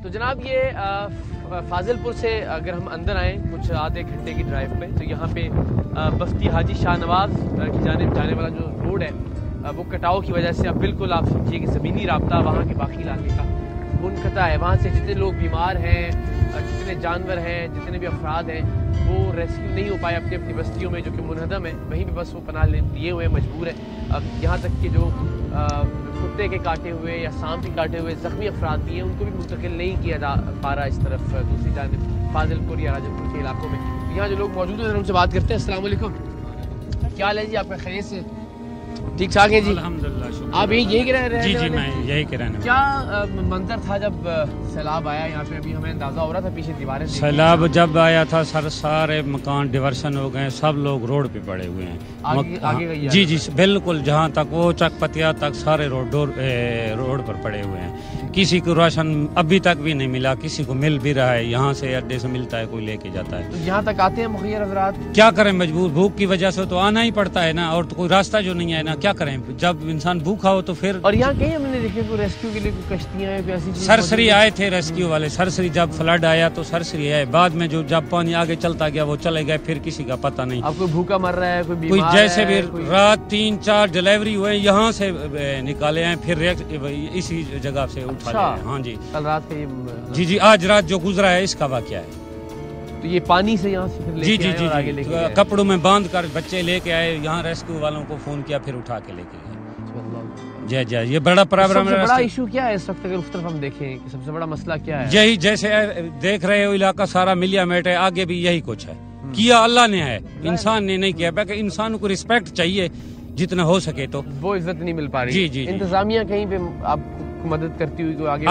तो जनाब ये फाजिलपुर से अगर हम अंदर आएँ कुछ आधे घंटे की ड्राइव पे तो यहाँ पे बस्ती हाजी शाहनवाज की जानिब जाने वाला जो रोड है वो कटाव की वजह से अब बिल्कुल आप समझिए कि ज़मीनी राब्ता वहाँ के बाकी इलाके का मुनक़ता है। वहाँ से जितने लोग बीमार हैं, जितने जानवर हैं, जितने भी अफराद हैं वो रेस्क्यू नहीं हो पाए अपनी अपनी बस्तियों में जो कि मुनहदम है, वहीं पे बस वो पनाह लिए हुए मजबूर है। अब यहाँ तक कि जो कुत्ते के काटे हुए या सांप के काटे हुए ज़ख्मी अफराद भी हैं उनको भी मुंतकिल नहीं किया जा पा रहा इस तरफ दूसरी जानिब फाजिलपुर या राजनपुर के इलाकों में। यहाँ जो लोग मौजूद हैं उनसे बात करते हैं। अस्सलाम वालेकुम, क्या हाल है जी आपका? खैरियत से ठीक ठाक है जी? अल्हम्दुलिल्लाह। आप यही के रह रहे हैं? जी मैं यही के रहने। क्या मंजर था जब सैलाब आया यहाँ पे? अभी हमें अंदाजा हो रहा था पीछे दीवारें। सैलाब जब आया था सारे मकान डिवर्सन हो गए, सब लोग रोड पे पड़े हुए हैं। आगे जी जी बिल्कुल, जहाँ तक वो चकपतिया तक सारे रोड पर पड़े हुए हैं। किसी को राशन अभी तक भी नहीं मिला, किसी को मिल भी रहा है, यहाँ से अड्डे से मिलता है, कोई लेके जाता है। तो यहाँ तक आते हैं मुखिया हज़रात? क्या करें, मजबूर, भूख की वजह से तो आना ही पड़ता है ना, और तो कोई रास्ता जो नहीं है ना, क्या करें जब इंसान भूखा हो तो फिर। और यहाँ कहीं हमने देखे कोई रेस्क्यू के लिए कोई कश्तियाँ ऐसी सरसरी आए थे रेस्क्यू वाले, सरसरी जब फ्लड आया तो सरसरी आए, बाद में जो जब पानी आगे चलता गया वो चले गए, फिर किसी का पता नहीं। अब कोई भूखा मर रहा है, कोई बीमार जैसे भी रात 3-4 डिलीवरी हुए, यहाँ से निकाले हैं, फिर इसी जगह से उठा लिया। हाँ जी, कल रात का जी जी आज रात जो गुजरा है इसका वाकया है। तो ये पानी से यहाँ से जी जी जी जी कपड़ों में बांध कर बच्चे लेके आए, यहाँ रेस्क्यू वालों को फोन किया, फिर उठा के लेके गए। जय जय, ये बड़ा प्रॉब्लम है। बड़ा इशू क्या है इस वक्त अगर उस तरफ हम देखें, सबसे बड़ा मसला क्या है? यही जैसे देख रहे हो इलाका सारा मिलिया मेट है, आगे भी यही कुछ है। किया अल्लाह ने है, इंसान ने नहीं किया। बाकी इंसान को रिस्पेक्ट चाहिए जितना हो सके, तो वो इज्जत नहीं मिल पा रही। जी जी, इंतजामिया कहीं पे आप मदद करती हुई को आगे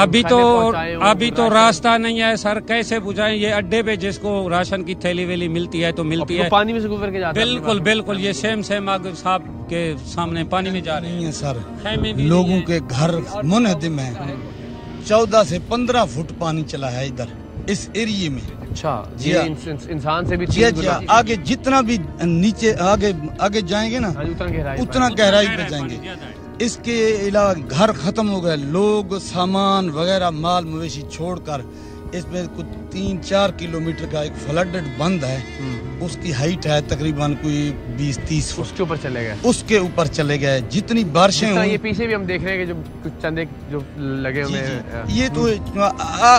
अभी तो रास्ता नहीं है सर, कैसे बुझाएं ये अड्डे पे जिसको राशन की थैली वेली मिलती है तो मिलती है, पानी में से गुजर के जाता है। बिल्कुल बिल्कुल, ये सेम आगे साहब के सामने पानी में जा रहे हैं सर। लोगों के घर मुनहदिम है, 14 से 15 फुट पानी चला है इधर इस एरिया में। अच्छा जी, इंसान से भी आगे जितना भी नीचे आगे जाएंगे ना उतना गहराई पे जाएंगे। इसके अलावा घर खत्म हो गए, लोग सामान वगैरह माल मवेशी छोड़कर, इसमें कुछ 3-4 किलोमीटर का एक फ्लडेड बंद है, उसकी हाइट है तकरीबन कोई 20-30 फुट, उसके ऊपर चले गए। उसके ऊपर चले गए। जितनी बारिशें हुई, ये पीछे भी हम देख रहे हैं कि जो कुछ चंदे जो लगे हुए हैं, ये तो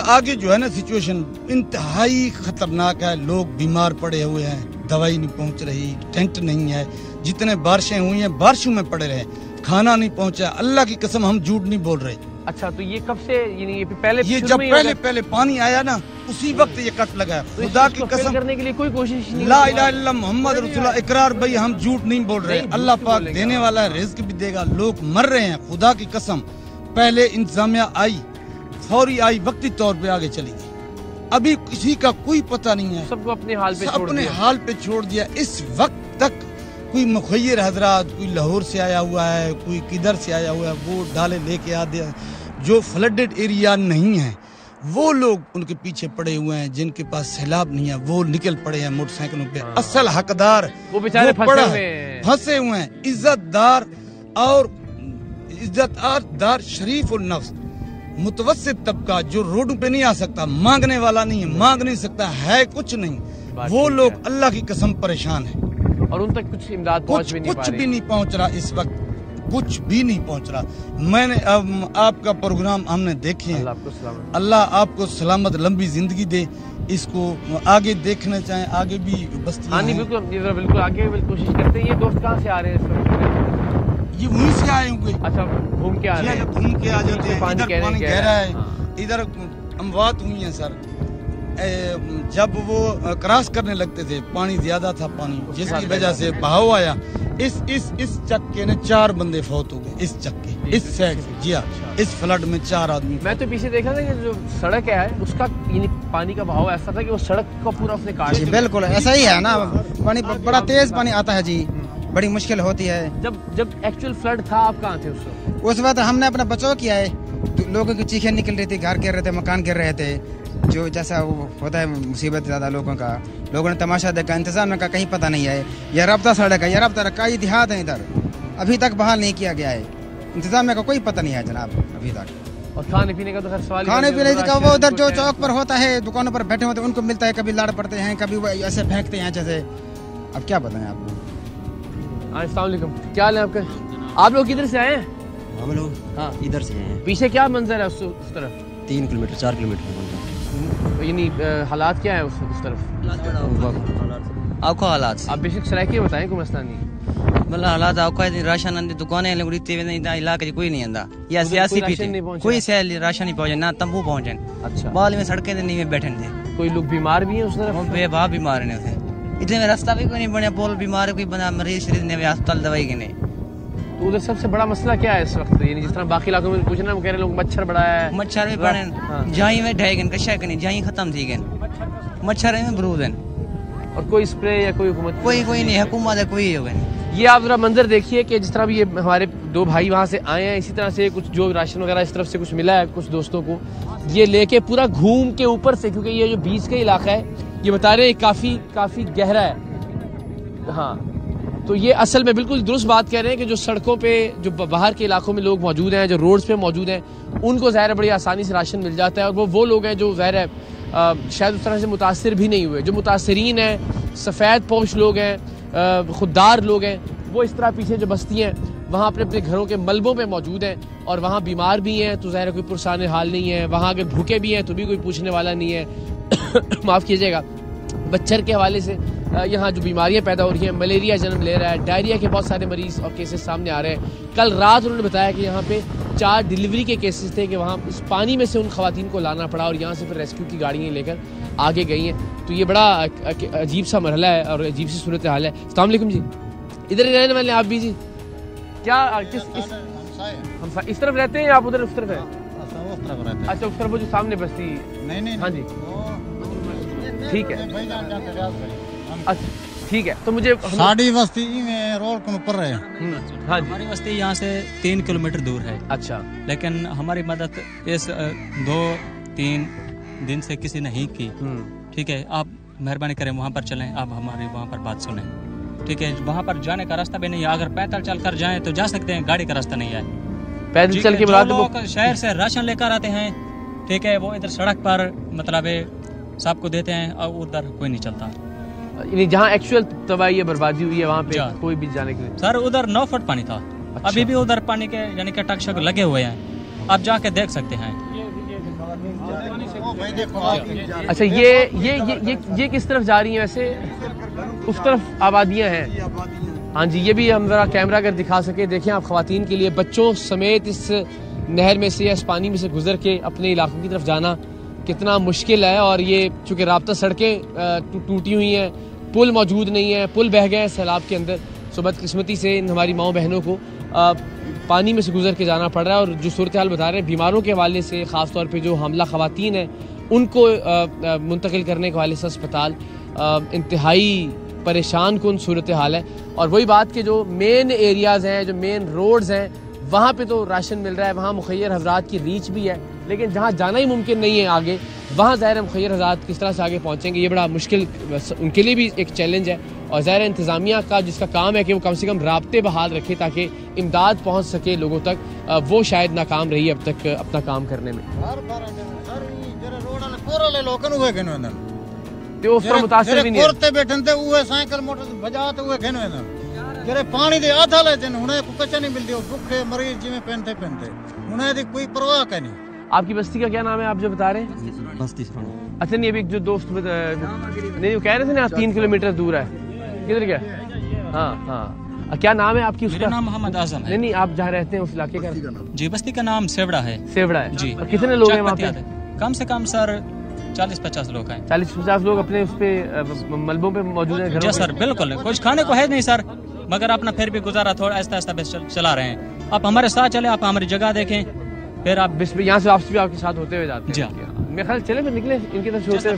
आगे जो है ना सिचुएशन इंतहाई खतरनाक है। लोग बीमार पड़े हुए हैं, दवाई नहीं पहुंच रही, टेंट नहीं है। जितने बारिशें हुई हैं बारिशों में पड़े रहे, खाना नहीं पहुंचा। अल्लाह की कसम हम झूठ नहीं बोल रहे। अच्छा, तो ये कब से ये पहले जब पहले पानी आया ना उसी वक्त ये कट लगा। खुदा की कसम करने के लिए कोई कोशिश नहीं। ला इलाहा इल्लल्लाह मोहम्मद रसूलुल्लाह, इकरार भाई हम झूठ नहीं बोल रहे। अल्लाह पाक देने वाला है, रिज्क भी देगा। लोग मर रहे हैं, खुदा की कसम। पहले इंतजामिया आई, फौरी आई, वक्ती तौर पे आगे चली गई। अभी किसी का कोई पता नहीं है, सबको अपने हाल पे छोड़ दिया। इस वक्त तक कोई मुखैर हजरात, कोई लाहौर से आया हुआ है, कोई किधर से आया हुआ है, वो डाले लेके आ दिया। जो फ्लडेड एरिया नहीं है वो लोग उनके पीछे पड़े हुए हैं, जिनके पास सैलाब नहीं है वो निकल पड़े हैं मोटरसाइकिलों पे। असल हकदार वो बेचारे फंसे हुए हैं। इज्जतदार शरीफ और नफ्स मुतवस्सित तबका जो रोडों पे नहीं आ सकता, मांगने वाला नहीं है, मांग नहीं सकता है, कुछ नहीं, वो लोग अल्लाह की कसम परेशान है। और उन तक कुछ इमदाद कुछ भी नहीं पहुंच रहा इस वक्त, कुछ भी नहीं पहुंच रहा। मैंने आपका प्रोग्राम हमने देखे हैं, अल्लाह आपको सलामत लंबी जिंदगी दे। इसको आगे देखना चाहें, आगे भी बस्तियां हैं। बिल्कुल आगे कोशिश करते हैं। ये दोस्त कहाँ से आ रहे हैं? ये वहीं से आए होंगे। अच्छा, घूम के आ रहे हैं? घूम के आ जाते हैं। इधर पानी गहरा है, इधर अमवात हुई है सर। जब वो क्रॉस करने लगते थे पानी ज्यादा था, पानी जिसकी वजह से बहाव आया। इस चक्के ने 4 बंदे फौत हो गए। इस चक्के इस साइड, जी हाँ, इस फ्लड में 4 आदमी। मैं तो पीछे देखा था कि जो सड़क है उसका पानी का बहाव ऐसा था कि वो सड़क को पूरा उसने काट दिया। बिल्कुल ऐसा ही है ना, पानी बड़ा तेज पानी आता है जी, बड़ी मुश्किल होती है। जब एक्चुअल फ्लड था आप कहाँ थे उस वक्त? हमने अपना बचाव किया है, लोगों की चीखें निकल रही थी, घर गिर रहे थे, मकान गिर रहे थे, जो जैसा वो होता है मुसीबत ज़्यादा लोगों का। लोगों ने तमाशा देखा, इंतजाम का कहीं पता नहीं है। यह रब्ता सड़क है, यह रब्ता रखा, ये देहात है, इधर अभी तक बहाल नहीं किया गया है। इंतजाम का कोई पता नहीं है जनाब अभी तक। और खाने पीने का तो खैर सवाल, खाने पीने का वो उधर जो चौक पर होता है, दुकानों पर बैठे होते हैं, उनको मिलता है, कभी लड़ पड़ते हैं, कभी वो ऐसे फेंकते हैं जैसे। अब क्या बताएं आपको। अस्सलाम वालेकुम, क्या हाल है आपका? आप लोग किधर से आए हैं? हम लोग हाँ इधर से हैं। पीछे क्या मंजर है उस तरफ? 3 किलोमीटर 4 किलोमीटर यानी हालात क्या है उस तरफ? आपको हालात आप बेशक सराय बताएं, कोई मसला नहीं। मतलब हालात आपको राशन आंदी दुकानें इलाके कोई नहीं आंदा, या सियासी कोई राशन नहीं पहुंचे, ना तंबू पहुंचे। अच्छा, बाल में सड़कें नहीं में बैठे थे। कोई लोग बीमार भी हैं उस तरफ? बेबाब बीमार ने उसे इतने में रास्ता भी कोई नहीं बने, पोल बीमार कोई बना, मरीज शरीज ने अस्पताल दवाई के नहीं। तो उधर सबसे बड़ा मसला क्या है इस वक्त? यानी जिस तरह बाकी इलाकों में पूछना, कह रहे लोग मच्छर बड़ा है, मच्छर भी पड़े, जाई में ढाई गन कशा के नहीं, जाई खत्म थी गन, मच्छर में बरूद है। और कोई स्प्रे या कोई हुकूमत? कोई नहीं, हुकूमत है कोई होगा नहीं। ये आप जरा मंजर देखिए कि जिस तरह भी ये हमारे दो भाई वहाँ से आए हैं, इसी तरह से कुछ जो राशन वगैरह इस तरफ से कुछ मिला है कुछ दोस्तों को, ये लेके पूरा घूम के ऊपर से, क्योंकि ये जो बीच का इलाका है, ये बता रहे हैं काफी गहरा है। हाँ, तो ये असल में बिल्कुल दुरुस्त बात कह रहे हैं कि जो सड़कों पे, जो बाहर के इलाकों में लोग मौजूद हैं, जो रोड्स पे मौजूद हैं, उनको ज़ाहिर बड़ी आसानी से राशन मिल जाता है। और वो लोग हैं जो ज़ाहिर है शायद उस तरह से मुतासिर भी नहीं हुए। जो मुतासिरीन हैं, सफ़ेद पोश लोग हैं, खुददार लोग हैं, वो इस तरह पीछे जो बस्ती हैं वहाँ अपने अपने घरों के मलबों पे मौजूद हैं, और वहाँ बीमार भी हैं तो ज़ाहिर कोई पुरसान हाल नहीं है। वहाँ अगर भूखे भी हैं तो भी कोई पूछने वाला नहीं है। माफ़ कीजिएगा। मच्छर के हवाले से यहाँ जो बीमारियाँ पैदा हो रही हैं, मलेरिया जन्म ले रहा है, डायरिया के बहुत सारे मरीज और केसेस सामने आ रहे हैं। कल रात उन्होंने बताया कि यहाँ पे 4 डिलीवरी के केसेस थे कि वहाँ इस पानी में से उन खवातीन को लाना पड़ा, और यहाँ से फिर रेस्क्यू की गाड़ियाँ लेकर आगे गई हैं। तो ये बड़ा अजीब सा मरहला है और अजीब सी सूरत हाल है। अस्सलाम वालेकुम जी, इधर ही रहने वाले आप भी जी? क्या इस तरफ रहते हैं आप उधर उस तरफ है? अच्छा, उस तरफ वो जो सामने बस्ती? नहीं। हाँ जी, ठीक है, अच्छा ठीक है। तो मुझे साड़ी बस्ती में रोड के ऊपर है। हाँ जी, हमारी बस्ती यहाँ से 3 किलोमीटर दूर है। अच्छा, लेकिन हमारी मदद इस 2-3 दिन से किसी ने ही की। ठीक है, आप मेहरबानी करें वहाँ पर चलें, आप हमारी वहाँ पर बात सुनें। ठीक है, वहाँ पर जाने का रास्ता भी नहीं है। अगर पैदल चल कर जाएं तो जा सकते हैं, गाड़ी का रास्ता नहीं है। पैदल चल के लोग शहर से राशन लेकर आते हैं, ठीक है, वो इधर सड़क पर मतलब सबको देते हैं, और उधर कोई नहीं चलता। जहाँ एक्चुअल तबाही बर्बादी हुई है वहाँ पे कोई भी जाने के लिए? सर उधर 9 फुट पानी था। अच्छा। अभी भी उधर पानी के यानी कि टक शक लगे हुए हैं, आप जाके देख सकते हैं। अच्छा, ये किस तरफ जा रही है वैसे? उस तरफ आबादियां हैं। हाँ जी, ये भी हम जरा कैमरा अगर दिखा सके, देखें आप, खवातीन के लिए बच्चों समेत इस नहर में से या इस पानी में से गुजर के अपने इलाकों की तरफ जाना कितना मुश्किल है। और ये चूँकि राब्ता सड़कें टूटी हुई हैं, पुल मौजूद नहीं है, पुल बह गए हैं सैलाब के अंदर। सो बदकिस्मती से इन हमारी माओ बहनों को पानी में से गुजर के जाना पड़ रहा है। और जो सूरत हाल बता रहे हैं बीमारों के हवाले से, ख़ास तौर पे जो हमला खवातीन हैं उनको मुंतकिल करने के हवाले से अस्पताल इंतहाई परेशान कुन सूरत हाल है। और वही बात कि जो मेन एरियाज़ हैं, जो मेन रोड्स हैं, वहाँ पे तो राशन मिल रहा है, वहाँ मुखैर हज़रात की रीच भी है, लेकिन जहाँ जाना ही मुमकिन नहीं है आगे, वहाँ ज़ाहिर मुखैर हज़रात किस तरह से आगे पहुँचेंगे, ये बड़ा मुश्किल उनके लिए भी एक चैलेंज है। और ज़ाहिर इंतज़ामिया का जिसका काम है कि वो कम से कम राब्ते बहाल रखे ताकि इमदाद पहुँच सके लोगों तक, वो शायद नाकाम रही अब तक अपना काम करने में। तो उस पर मुतासिर भी नहीं है। बैठन थे वो साइकिल मोटर बजाते हुए खेन में जरे पानी दे आधा ले जन हुने को कच्चा नहीं मिलती, भूखे मरीज जिमें पहनते हुने दी कोई परवाह का नहीं। आपकी बस्ती का क्या नाम है आप जो बता रहे हैं? बस्ती। अच्छा, नहीं अभी जो दोस्त नहीं वो कह रहे थे ना 3 किलोमीटर दूर है, किधर गया? हाँ, क्या नाम है आपकी? उसका नाम मोहम्मद आजम है। नहीं, आप जहाँ रहते हैं उस इलाके का जी, बस्ती का नाम सेवड़ा है। सेवड़ा है जी। और कितने लोग हैं वहाँ पे? कम से कम सर 40-50 लोग हैं। 40-50 लोग अपने उस पे मलबों पे मौजूद हैं? जी सर, बिल्कुल। कुछ खाने को है नहीं सर, मगर अपना फिर भी गुजारा थोड़ा आहिस्ता आहिस्ता चला रहे हैं। आप हमारे साथ चले, आप हमारी जगह देखें, फिर आप यहाँ से वापस भी आपके साथ होते हुए जाते हैं। जी मेरे ख्याल चले फिर निकले इनकी तरफ होते हैं।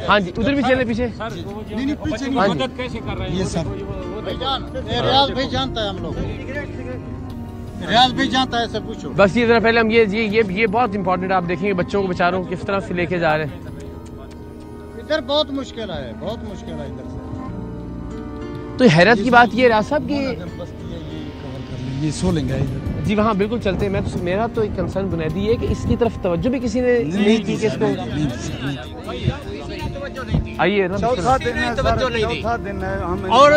हाँ जी, उधर भी चले पीछे। मदद कैसे कर रहे हैं ये सब? रियाज भाई जानता है, हम लोग रियाज भाई जानता है, सब पूछो। बस ये जरा पहले हम ये बहुत इंपॉर्टेंट, आप देखेंगे बच्चों को बेचारों किस तरह से लेके जा रहे हैं। इधर बहुत मुश्किल है, बहुत मुश्किल है इधर से। तो हैरत की बात ये राज साहब की ये सोलेंगे जी वहाँ बिल्कुल चलते हैं। मेरा तो एक कंसर्न बुनियादी है कि इसकी तरफ तवज्जो भी किसी ने नहीं की कि इसको आइए ना, चौथा दिन है और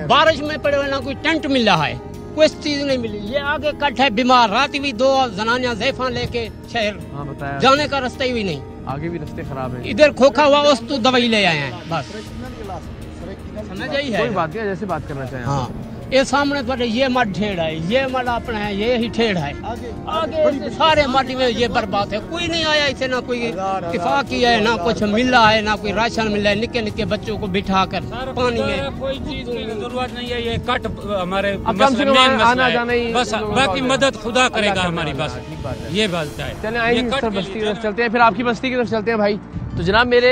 बारिश में पड़े हुए ना कोई टेंट मिल रहा है, कोई चीज नहीं मिली। ये आगे कट है बीमार, रात भी 2 जनानियां ज़ैफा लेके शहर जाने का रास्ता ही नहीं, आगे भी रास्ते खराब है। इधर खोखा हुआ वस्तु दवाई ले आए हैं बस, समझ आई है। कोई बात नहीं, जैसे बात करना चाहें। हाँ ये सामने पर ये मड ठेड़ है, ये मड अपना है, ये ही ठेड़ है, आगे सारे मड में ये बर्बाद है। कोई नहीं आया इसे, ना कोई इत्तेफाक किया है, ना कुछ मिल रहा है, ना कोई राशन मिल रहा है। निके निके बच्चों को बिठा कर पानी में, कोई चीज की जरूरत नहीं है। ये कट हमारे कम से कम आना जाना ही, बस बाकी मदद खुदा करेगा हमारी, बस ये बात है। चले आइए बस्ती की तरफ चलते हैं, फिर आपकी बस्ती की तरफ चलते हैं भाई। तो जनाब मेरे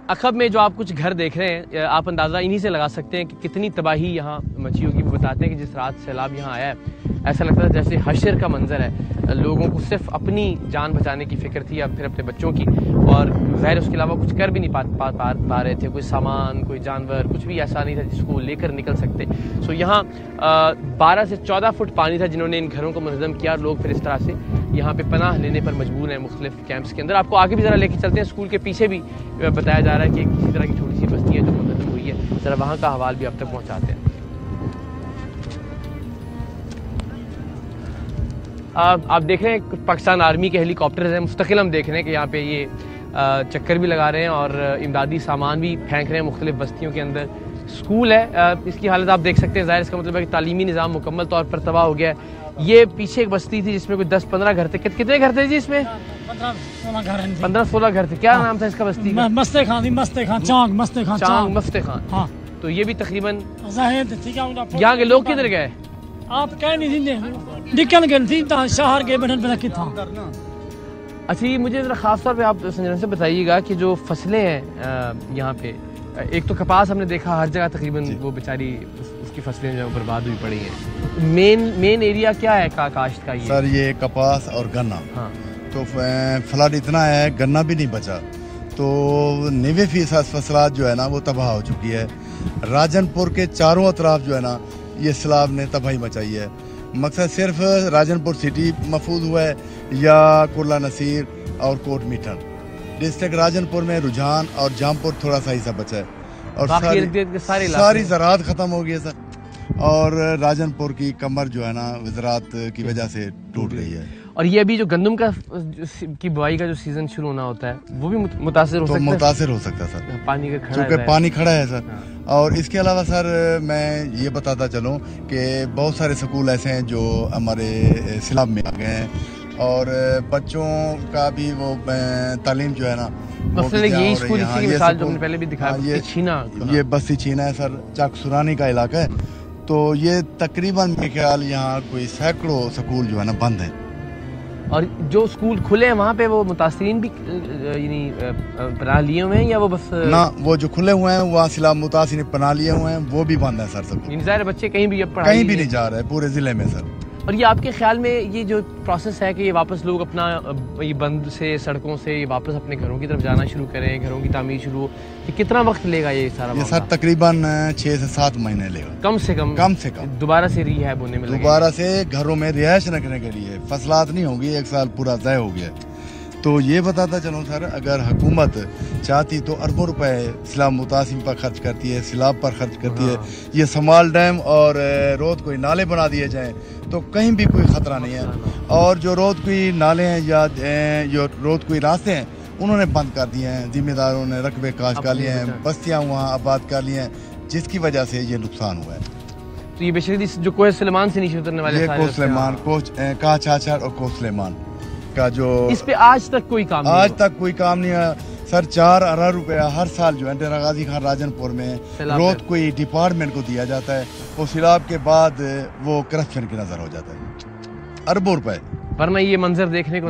अखब में जो आप कुछ घर देख रहे हैं, आप अंदाज़ा इन्हीं से लगा सकते हैं कि कितनी तबाही यहाँ मची होगी। वो बताते हैं कि जिस रात सैलाब यहाँ आया है, ऐसा लगता है जैसे हशर का मंजर है। लोगों को सिर्फ अपनी जान बचाने की फ़िक्र थी या फिर अपने बच्चों की, और ज़ाहिर उसके अलावा कुछ कर भी नहीं पा रहे थे। कोई सामान, कोई जानवर, कुछ भी ऐसा नहीं था जिसको लेकर निकल सकते। सो यहाँ 12 से 14 फुट पानी था जिन्होंने इन घरों को मुनज़्ज़म किया। लोग फिर इस तरह से यहाँ पे पनाह लेने पर मजबूर हैं मुख्तलिफ कैंप्स के अंदर। आपको आगे भी ज़रा लेके चलते हैं। स्कूल के पीछे भी बताया जा रहा है कि किसी तरह की छोटी सी बस्ती है जो मुनहदम हुई है, ज़रा वहाँ का हवाल भी अब तक पहुँचाते हैं। आप देख रहे हैं पाकिस्तान आर्मी के हेलीकॉप्टर्स हैं, मुस्तकिल हम देख रहे हैं कि यहाँ पे ये चक्कर भी लगा रहे हैं और इमदादी सामान भी फेंक रहे हैं मुख्तलिफ बस्तियों के अंदर। स्कूल है, इसकी हालत आप देख सकते हैं। ज़ाहिर इसका मतलब है कि तालीमी निज़ाम मुकम्मल तौर पर तबाह हो गया है। ये पीछे एक बस्ती थी जिसमें कोई 10-15 घर थे। कितने घर थे जी इसमें? 15-16 घर थे। क्या नाम था इसका बस्ती का? मस्ते खान, चांग मस्ते खान। हाँ। तो ये भी तकरीबन, यहाँ के लोग किधर गए? आप कह नहीं निकल गए थी शहर के बटन पे था। अच्छा, ये मुझे ज़रा ख़ास तौर पे आप संजना से बताइएगा कि जो फसलें हैं यहाँ पे, एक तो कपास हमने देखा हर जगह तकरीबन, वो बेचारी उसकी फसलें जो बर्बाद हुई पड़ी हैं। मेन एरिया क्या है काश्त का? ये सर ये कपास और गन्ना। हाँ। तो फ्लड इतना है, गन्ना भी नहीं बचा, तो 90% फसलात जो है ना वो तबाह हो चुकी है। राजनपुर के चारों अतराफ जो है ना ये सैलाब ने तबाही मचाई है। मकसद सिर्फ राजनपुर सिटी महफूज हुआ है या कुर्ला नसीर और कोट मीठन। डिस्ट्रिक्ट राजनपुर में रुझान और जामपुर थोड़ा सा हिस्सा बचा है और सारी ज़राअत ख़त्म हो गई है सर। और राजनपुर की कमर जो है ना ज़राअत की वजह से टूट रही है। और ये अभी जो गंदम की बुआई का जो सीजन शुरू होना होता है वो भी मुतासिर हो सकता है। मुतासिर हो सकता है सर, पानी का क्योंकि पानी खड़ा है सर। और इसके अलावा सर मैं ये बताता चलूँ कि बहुत सारे स्कूल ऐसे हैं जो हमारे सैलाब में आ गए हैं और बच्चों का भी वो तालीम जो है ना, यही स्कूल इसी की मिसाल जो हमने पहले भी दिखाया, ये बस्ती छीना है सर, चक सुरानी का इलाका है। तो ये तकरीबन मेरे ख्याल यहाँ कोई सैकड़ों स्कूल जो है ना बंद हैं। और जो स्कूल खुले हैं वहाँ पे वो मुतासिरीन भी यानी पनाह लिए हुए हैं या वो बस ना, वो जो खुले हुए हैं वहाँ सैलाब मुतासिरीन पनाह लिए हुए हैं वो भी बंद है सर। स्कूल ज़ाहिर बच्चे कहीं भी कहीं भी नहीं जा रहे पूरे ज़िले में सर। और ये आपके ख्याल में ये जो प्रोसेस है कि ये वापस लोग अपना ये बंद से सड़कों से ये वापस अपने घरों की तरफ जाना शुरू करें, घरों की तामीर शुरू हो, ये कितना वक्त लेगा ये सारा? ये सर तकरीबन 6 से 7 महीने लेगा कम से कम दोबारा से रिहैब होने में, दोबारा से घरों में रिहाइश रखने के लिए। फसलात नहीं होगी, 1 साल पूरा ज़ाय हो गया। तो ये बताता चलूँ सर, अगर हुकूमत चाहती तो अरबों रुपए सैलाब मुतासिम पर खर्च करती है, सैलाब पर खर्च करती है। ये समाल डैम और रोद कोई नाले बना दिए जाएं तो कहीं भी कोई ख़तरा नहीं है। और जो रोद कोई नाले हैं या जो रोद कोई रास्ते हैं उन्होंने बंद कर दिए हैं, जिम्मेदारों ने रकबे काश कर लिए हैं, बस्तियाँ वहाँ आबाद कर लिए हैं, जिसकी वजह से ये नुकसान हुआ है। तो ये बेशक जो कोह सुलेमान से नीचे उतरने वाले, ये कोह सुलेमान, काह चाचर और कोह सुलेमान का जो इस पे आज तक कोई काम नहीं है सर। 4 अरब रुपया हर साल जो है डेरा गाजी खान राजनपुर में रोड कोई डिपार्टमेंट को दिया जाता है। वो सैलाब के बाद वो करप्शन की नजर हो जाता है, अरबों रुपए। वरना ये मंजर देखने को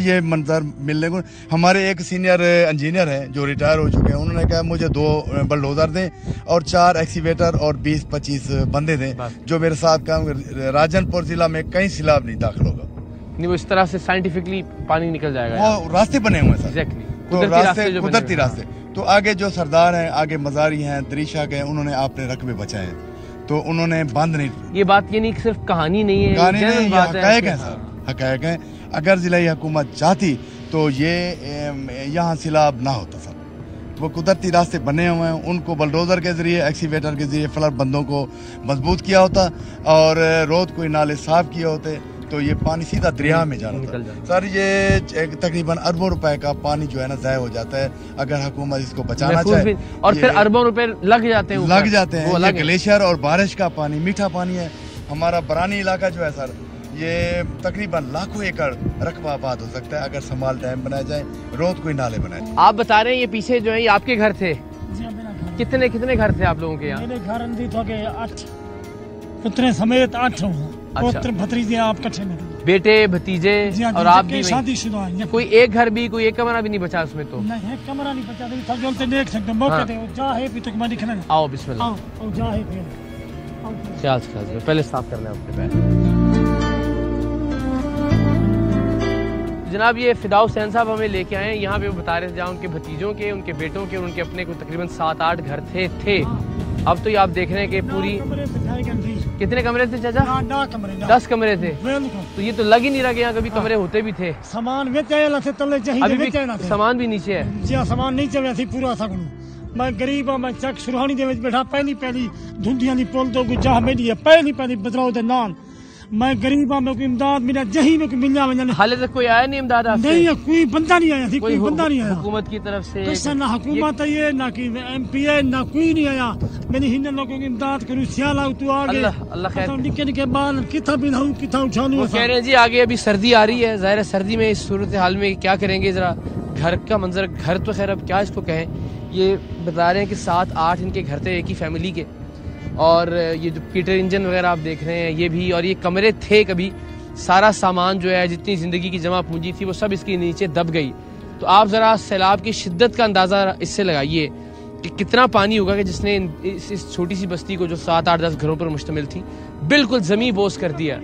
ये मंजर मिलने को। हमारे एक सीनियर इंजीनियर हैं जो रिटायर हो चुके हैं, उन्होंने कहा मुझे 2 बलडोजर दें और 4 एक्सीवेटर और 20-25 बंदे दें जो मेरे साथ काम। राजनपुर जिला में कहीं सैलाब नहीं दाखिल होगा, नहीं वो इस तरह से साइंटिफिकली पानी निकल जाएगा। वो रास्ते बने हुए हैं कुदरती रास्ते। तो आगे जो सरदार हैं, आगे मजारी हैं, दरीशा के, उन्होंने आपने रकबे बचाए हैं। तो उन्होंने बंद नहीं। ये बात ये नहीं सिर्फ कहानी नहीं है, कहानी नहीं, हक़ाइक़ है सर, हक़ाइक़ है। अगर जिलाई हुकूमत चाहती तो ये यहाँ सैलाब ना होता सर। वो कुदरती रास्ते बने हुए हैं, उनको बलडोजर के जरिए, एक्सीवेटर के जरिए फ्लड बंदों को मजबूत किया होता और रोज कोई नाले साफ किए होते तो ये पानी सीधा दरिया में जाना था सर। ये तकरीबन अरबों रुपए का पानी जो है ना ज़ाया हो जाता है अगर हुकूमत इसको बचाना चाहे। और फिर अरबों रुपए लग जाते हैं ये ग्लेशियर और बारिश का पानी मीठा पानी है। हमारा बरानी इलाका जो है सर ये तकरीबन लाखों एकड़ रकबा आबाद हो सकता है अगर संभाल डैम बनाया जाए, रोज कोई नाले बनाए जाए। आप बता रहे हैं ये पीछे जो है ये आपके घर थे? कितने कितने घर थे आप लोगों के यहाँ? मेरे घर 8 पुत्र समेत 8 पुत्र भतीजे आप कट्ठे में, बेटे भतीजे और आप भी शादीशुदा। कोई एक घर भी, कोई एक कमरा भी नहीं बचा उसमें? तो नहीं, एक कमरा नहीं बचा। तो देख सकते मौके पे जा है भी तक मैं दिखना। आओ बिस्मिल्लाह। आओ जा है ख्याल से पहले साफ करना है अपने पैर। जनाब ये फिदाउ हुसैन साहब हमें लेके आए हैं यहाँ पे, वो बता रहे थे जहाँ उनके भतीजों के, उनके बेटों के, उनके अपने को तकरीबन 7-8 घर थे। अब तो ये आप देख रहे हैं कि पूरी कितने कमरे थे चाचा? 10 कमरे थे। तो ये तो लग ही नहीं रहा कि यहाँ कभी कमरे होते भी थे। सामान सामान भी नीचे है जी? सामान नीचे पूरा सकूं मैं गरीब मैं चक सुरहानी दे बैठा पहली धुंधियां दी पुल तो गुजाह मेरी है पहली बदलाव दे नाम मैं गरीब में कोई इमदाद मिला जही में कोई मिल जाए। हाले तक कोई आया नहीं इमदाद? नहीं है, कोई बंदा नहीं आया, कोई बंदा नहीं आया हुकूमत की तरफ से। ना हुकूमत है ना कि MP है ना कोई नहीं आया। मैंने हिंद लोगों की इमदाद करूँ सियाला तू आगे अल्लाह खैर निके बाल किथा बिनाऊं किथा उठाऊं। कह रहे हैं जी आगे अभी सर्दी आ रही है, जाहिर है सर्दी में इस सूरत हाल में क्या करेंगे। जरा घर का मंजर, घर तो खैर अब क्या इसको कहें, ये बता रहे हैं कि 7-8 इनके घर थे एक ही फैमिली के, और ये जो पीटर इंजन वगैरह आप देख रहे हैं ये भी, और ये कमरे थे कभी, सारा सामान जो है जितनी ज़िंदगी की जमा पूंजी थी वो सब इसके नीचे दब गई। तो आप ज़रा सैलाब की शिद्दत का अंदाज़ा इससे लगाइए कि कितना पानी होगा कि जिसने इस छोटी सी बस्ती को जो 7-8-10 घरों पर मुश्तमिल थी बिल्कुल ज़मीं बोस कर दिया।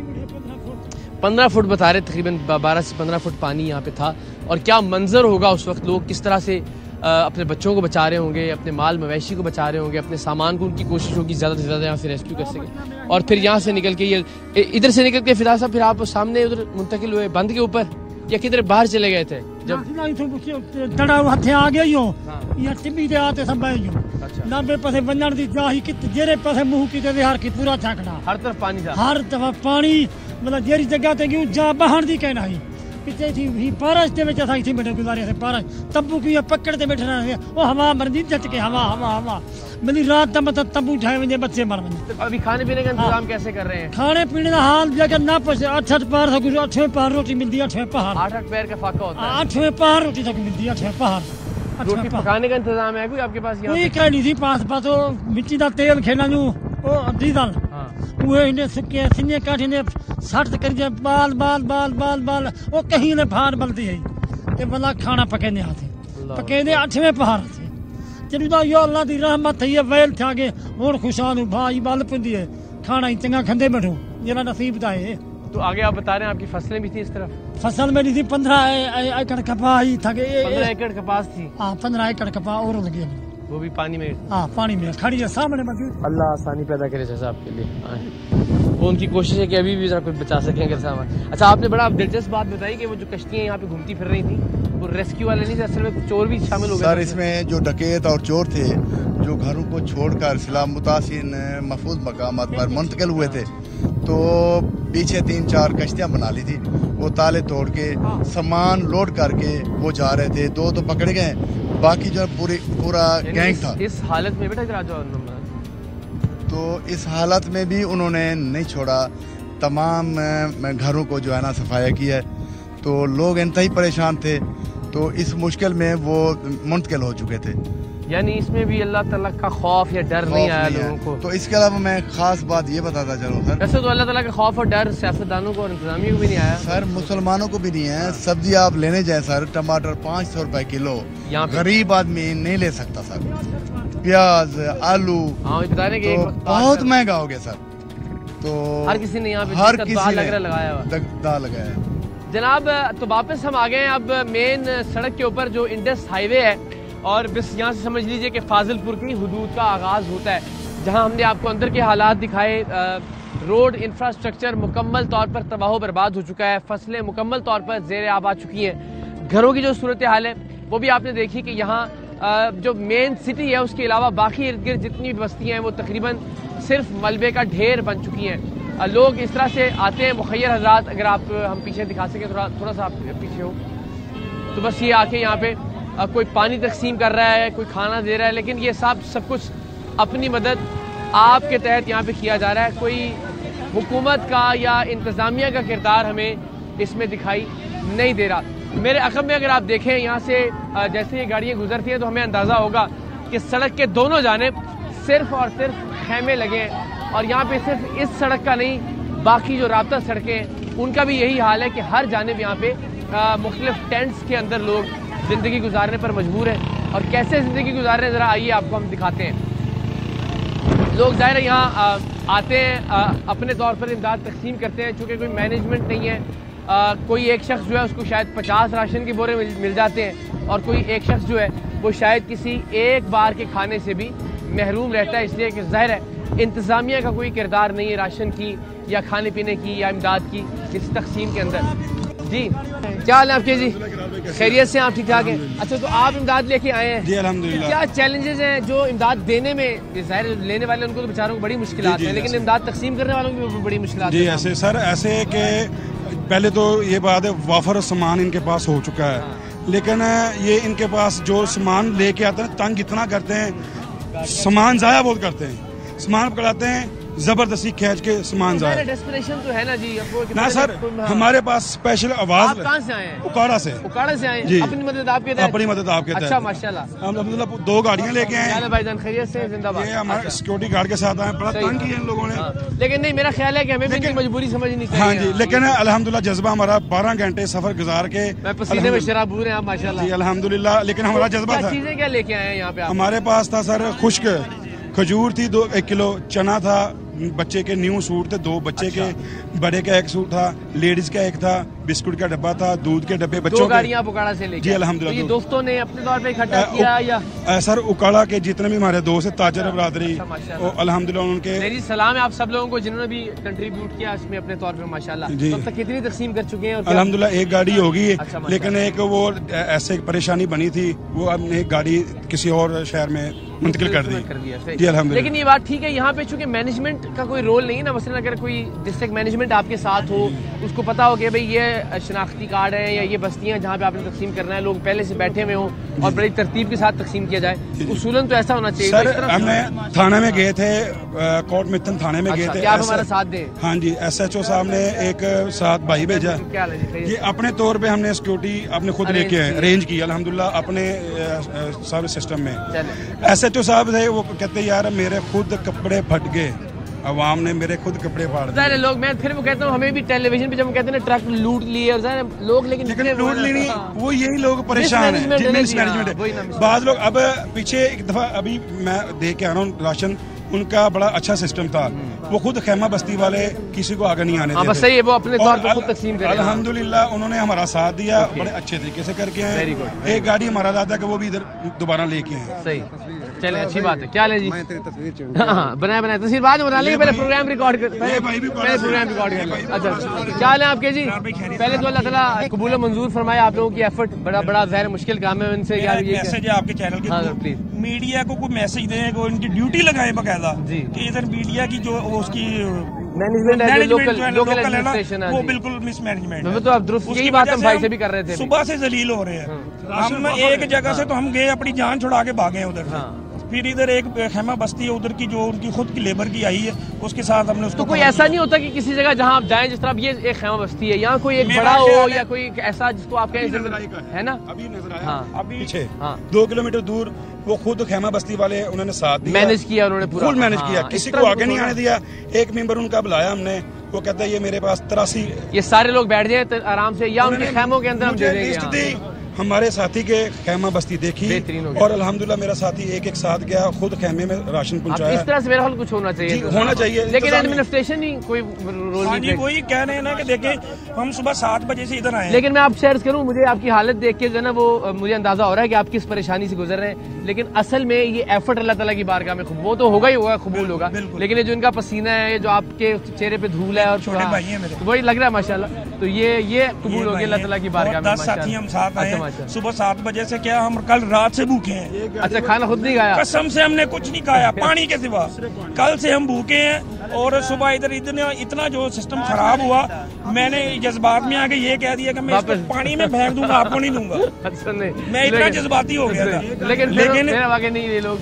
15 फुट बता रहे, तकरीबन 12 से 15 फुट पानी यहाँ पे था। और क्या मंजर होगा उस वक्त, लोग किस तरह से अपने बच्चों को बचा रहे होंगे, अपने माल मवेशी को बचा रहे होंगे, अपने सामान को, उनकी कोशिश होगी ज़्यादा से ज़्यादा यहाँ से रेस्क्यू कर सके। और फिर यहाँ से निकल के ये इधर से निकल के फिदा साहब फिर आप सामने उधर मुंतकिल हुए बंद के ऊपर या किधर बाहर चले गए थे? जब आ गए या टिब्बी दे आते सब नब्बे पासे वंजन दी जाही कि जेरे पासे मुंह की ते हर की पूरा झाकड़ा, हर तरफ पानी था, हर तरफ पानी। मतलब जेरी जगह ते कि जा बहन दी कहना ही पिछे थी पारस दे विच असां इथे बैठे गुजारे से पारस तंबू की पकड़ ते बैठना है ओ हवा मरदी झट के हवा मिली रात दा मतलब तंबू ठाए वने बच्चे मर वने। अभी खाने पीने का इंतजाम कैसे कर रहे हैं? खाने पीने का हाल जगह ना पूछ 8 पहर से गुजर 8 पहर रोटी मिलती है, 8 पहर 8 पैर का फाका होता है, 8 पहर रोटी तक मिलती है, 8 पहर। रोटी पकाने का इंतजाम है कोई आपके पास? कोई कह नहीं थी पास मिट्टी दा तेल खेना नु ओ डीजल वो इन्हें सुके सिने काटे ने 60 कर जे बाल बाल बाल बाल बाल वो कहीं ने फार बलती है ते भला खाना पकेने आते पकेने 8वें पहर से जरूदा यो अल्लाह दी रहमत है वेल था के हुन खुशान भाई बल पुंदी है खाना ही चंगा खंदे बैठो जेला नसीब दा है। तो आगे आप बता रहे हैं आपकी फसलें भी थी इस तरफ? फसल मेरी थी 15 एकड़ कपास ही था। 15 एकड़ कपास थी? हाँ 15 एकड़ कपास और लगी वो भी पानी में? हाँ पानी में खड़ी है सामने मौजूद। अल्लाह आसानी पैदा करे जैसा आपके लिए। वो उनकी कोशिश है कि अभी भी जरा कुछ बचा सकें अगर सामान। अच्छा आपने बड़ा दिलचस्प बात बताई कि वो जो कश्तियाँ यहाँ पे घूमती फिर रही थी वो रेस्क्यू वाले नहीं थे, असल में चोर भी शामिल हो गए सर। इसमें जो डकैत और चोर थे जो घरों को छोड़कर सैलाब मुतासिन महफूज मकामात पर मुंतकिल हुए थे तो पीछे 3-4 कश्तियाँ बना ली थी, वो ताले तोड़ के सामान लोड करके वो जा रहे थे। 2 तो पकड़े गए, बाकी जो पूरा गैंग था। इस हालत में बेटा तो इस हालत में भी उन्होंने नहीं छोड़ा, तमाम घरों को जो है ना सफाया किया है। तो लोग इंतहाई परेशान थे, तो इस मुश्किल में वो मुंतकिल हो चुके थे। यानी इसमें भी अल्लाह ताला का खौफ या डर नहीं आया लोगों को? तो इसके अलावा मैं खास बात ये बताता चलूँ सर, वैसे तो अल्लाह ताला का खौफ और डर सियासतदानों को और इंतजामिया को भी नहीं आया सर, मुसलमानों को भी नहीं है। सब्जी आप लेने जाए सर, टमाटर 500 रुपए किलो, गरीब आदमी नहीं ले सकता सर। प्याज आलू तो बहुत महंगा हो गया सर। तो हर किसी ने यहाँ पे हर किसी ने लगाया। जनाब तो वापस हम आ गए हैं अब मेन सड़क के ऊपर जो इंडस हाईवे है, और बस यहाँ से समझ लीजिए कि फाजिलपुर की हुदूद का आगाज होता है। जहां हमने आपको अंदर के हालात दिखाए। रोड इंफ्रास्ट्रक्चर मुकम्मल तौर पर तबाह बर्बाद हो चुका है, फसलें मुकम्मल तौर पर ज़ेर आब आ चुकी हैं। घरों की जो सूरत हाल है वो भी आपने देखी कि यहाँ जो मेन सिटी है उसके अलावा बाकी इर्द गिर्द जितनी भी बस्तियाँ हैं वो तकरीबन सिर्फ मलबे का ढेर बन चुकी हैं। लोग इस तरह से आते हैं, मुखैर हज़रात, अगर आप हम पीछे दिखा सकें थोड़ा सा पीछे हो, तो बस ये आके यहाँ पे कोई पानी तकसीम कर रहा है, कोई खाना दे रहा है, लेकिन ये सब कुछ अपनी मदद आपके तहत यहाँ पे किया जा रहा है। कोई हुकूमत का या इंतज़ामिया का किरदार हमें इसमें दिखाई नहीं दे रहा। मेरे अकब में अगर आप देखें यहाँ से जैसे ये गाड़ियाँ गुजरती हैं तो हमें अंदाज़ा होगा कि सड़क के दोनों जानिब सिर्फ और सिर्फ खैमे लगे हैं, और यहाँ पे सिर्फ इस सड़क का नहीं, बाकी जो राब्ता सड़कें हैं उनका भी यही हाल है कि हर जानिब यहाँ पे मुख्तलिफ टेंट्स के अंदर लोग ज़िंदगी गुजारने पर मजबूर हैं। और कैसे ज़िंदगी गुजार रहे हैं ज़रा आइए आपको हम दिखाते हैं। लोग ज़ाहिर यहाँ आते हैं, अपने तौर पर इमदाद तकसीम करते हैं, चूँकि कोई मैनेजमेंट नहीं है। कोई एक शख्स जो है उसको शायद 50 राशन के बोरे मिल जाते हैं, और कोई एक शख्स जो है वो शायद किसी एक बार के खाने से भी महरूम रहता है, इसलिए कि ज़ाहिर है इंतज़ामिया का कोई किरदार नहीं है राशन की या खाने पीने की या इमदाद की इस तकसीम के अंदर। जी क्या हाल है आपके? जी खैरियत से, आप ठीक ठाक हैं? अच्छा, तो आप इमदाद लेके आए हैं? जी अल्हम्दुलिल्लाह। क्या चैलेंजेस हैं जो इमदाद देने में? ज़ाहिर लेने वाले उनको तो बेचारों को बड़ी मुश्किलात हैं, लेकिन इमदाद तकसीम करने वालों की भी बड़ी मुश्किलात जी ऐसे सर, ऐसे कि पहले तो ये बात है वाफर सामान इनके पास हो चुका है, लेकिन ये इनके पास जो सामान लेके आते हैं तंग इतना करते हैं, सामान ज़ाया बहुत करते हैं, सामान पकड़ाते हैं जबरदस्ती खींच के सामान जाए। डेस्परेशन तो है ना जी ना सर, हमारे पास स्पेशल आवाज। आप कहाँ से आए हैं? उकाड़ा से। उकाड़ा से आए जी। अपनी मदद आपके तहत? अपनी मदद आपके तहत। अच्छा माशाल्लाह। हम अल्हम्दुलिल्लाह 2 गाड़ियाँ लेके आए हैं भाईजान, खैरियत से, जिंदाबाद। ये हमारे सिक्योरिटी गार्ड के साथ आए, बड़ा तंग किया इन लोगों ने। लेकिन नहीं, मेरा ख्याल है कि हमें भी मजबूरी समझनी चाहिए। हाँ जी, लेकिन अल्हम्दुलिल्लाह जज्बा हमारा 12 घंटे सफर गुजार के पसीने में शराबूर हैं आप माशाल्लाह। जी अल्हम्दुलिल्लाह, लेकिन हमारा जज्बा था। चीजें क्या लेके आए हैं यहाँ पे? हमारे पास था सर खुश्क खजूर थी 1 किलो, चना था, बच्चे के न्यू सूट थे 2 बच्चे के, बड़े का 1 सूट था, लेडीज का 1 था, बिस्कुट का डब्बा था, दूध के डब्बे बच्चों के। 2 गाड़ियाँ उकाड़ा से लेके? जी अल्हम्दुलिल्लाह। तो दोस्तों ने अपने तौर पे इकट्ठा किया या? सर उकाड़ा के जितने भी हमारे दोस्त है, ताजर बरादरी, अल्हम्दुलिल्लाह उनके मेरी सलाम है आप सब लोगों को जिन्होंने भी कंट्रीब्यूट किया इसमें अपने तौर पे माशाल्लाह। अब तक कितनी तकसीम कर चुके हैं? अल्हम्दुलिल्लाह 1 गाड़ी होगी, लेकिन एक वो ऐसे परेशानी बनी थी, वो हमने एक गाड़ी किसी और शहर में मुंतकिल कर दी जी अल्हम्दुलिल्लाह। लेकिन ये बात ठीक है, यहाँ पे चूंकि मैनेजमेंट का कोई रोल नहीं है ना, मसलन अगर कोई डिस्ट्रिक्ट मैनेजमेंट आपके साथ हो, उसको पता हो कि भाई ये शनाख्ती कार्ड है या ये बस्तियाँ जहाँ पे आपने तकसीम करना है, लोग पहले से बैठे हुए हों और बड़ी तरतीब के साथ तकसीम किया जाए, उसूलन तो ऐसा होना चाहिए। सर हमने थाने में गए थे, कोट मिथन थाने में गए थे। क्या आप हमारा साथ दें? हाँ जी, SHO साहब ने एक साथ भाई भेजा, ये अपने तौर पे हमने सिक्योरिटी अपने खुद लेके अरेंज की अल्हम्दुलिल्लाह अपने सारे सिस्टम में। SHO साहब थे, वो कहते यार मेरे खुद कपड़े फट गए, अवाम ने मेरे खुद कपड़े फाड़ दिए। लोग, मैं फिर वो कहता हूँ हमें भी टेलीविजन पे जब हम कहते हैं ट्रक लूट लिए और लोग, लेकिन लूट ली नहीं, वो यही लोग परेशान हैं, मिसमैनेजमेंट है। बाद लोग अब पीछे एक दफा अभी मैं देख के आ रहा हूँ राशन, उनका बड़ा अच्छा सिस्टम था, वो खुद खैमा बस्ती वाले किसी को आगे नहीं आने देते। बस सही है, वो अपने तौर पर खुद तकसीम करें। अल्हम्दुलिल्लाह उन्होंने हमारा साथ दिया, बड़े अच्छे तरीके से करके आए। एक गाड़ी हमारा दादा का वो भी इधर दोबारा लेके आए। सही, चले अच्छी बात है। क्या है जी? बनाए तस्वीर बाद में बना लेंगे, पहले प्रोग्राम रिकॉर्ड कर, पहले प्रोग्राम रिकॉर्ड कर। अच्छा, क्या हाल है आपके जी? पहले तो अल्लाह ताला कबूल मंजूर फरमाए आप लोगों की एफर्ट, बड़ा ज़ाहिर मुश्किल काम है। उनसे मैसेज है आपके चैनल के, मीडिया को कोई मैसेज दें, को उनकी ड्यूटी लगाए बकायदा कि इधर मीडिया की जो उसकी मैनेजमेंट है, लोकल एडमिनिस्ट्रेशन है, वो बिल्कुल मिसमैनेजमेंट। तो आप दुरुस्त यही बात हम भाई से भी कर रहे थे, सुबह से जलील हो रहे हैं हम। एक जगह से तो हम गए अपनी जान छुड़ा के भागे उधर से, फिर इधर एक खैमा बस्ती है उधर की जो उनकी खुद की लेबर की आई है, उसके साथ हमने उसको। तो कोई ऐसा नहीं होता कि किसी जगह जहाँ आप जाएं, जिस तरह ये एक खैमा बस्ती है, यहाँ कोई एक बड़ा हो या कोई ऐसा जिसको आप कहें है ना? अभी नजर आया, अभी पीछे 2 किलोमीटर दूर वो खुद खैमा बस्ती वाले उन्होंने साथ दिया, मैनेज किया, उन्होंने पूरा फुल मैनेज किया, किसी को आगे नहीं आने दिया। एक मेंबर उनका बुलाया हमने, वो कहता है ये मेरे पास 83 ये सारे लोग बैठ जाए आराम से, या उनके खैमों के अंदर हम दे देंगे। हमारे साथी के खैमा बस्ती देखी और अल्हम्दुलिल्लाह मेरा साथी एक साथ गया, खुद खैमे में राशन पहुंचाया। इस तरह से मेरा हाल कुछ होना चाहिए, होना चाहिए, लेकिन एडमिनिस्ट्रेशन ही कोई रोल नहीं। वही कह रहे हैं ना कि देखें हम सुबह 7 बजे से इधर आए, लेकिन मैं आप शेयर करूं, मुझे आपकी हालत देख के जो है ना वो मुझे अंदाजा हो रहा है कि आप किस परेशानी से गुजर रहे हैं, लेकिन असल में ये एफर्ट अल्लाह ताला की बारगाह में वो तो होगा ही होगा, कबूल होगा, लेकिन ये जो इनका पसीना है, जो आपके चेहरे पे धूल है और छोटे भाई हैं मेरे, वही लग रहा है माशाल्लाह, तो ये कबूल हो गया अल्लाह ताला की बारगाह में। 10 साथी हम साथ आए सुबह 7 बजे से, क्या हम कल रात से भूखे हैं। अच्छा, खाना खुद नहीं खाया? कसम से हमने कुछ नहीं खाया पानी के सिवा, कल से हम भूखे हैं। और सुबह इतना जो सिस्टम खराब हुआ, मैंने जज्बात में आके ये कह दिया कि मैं इसको पानी में फेंक दूंगा, आपको नहीं दूंगा। अच्छा, नहीं मैं इतना जज्बाती हो गया था, लेकिन नहीं ये लोग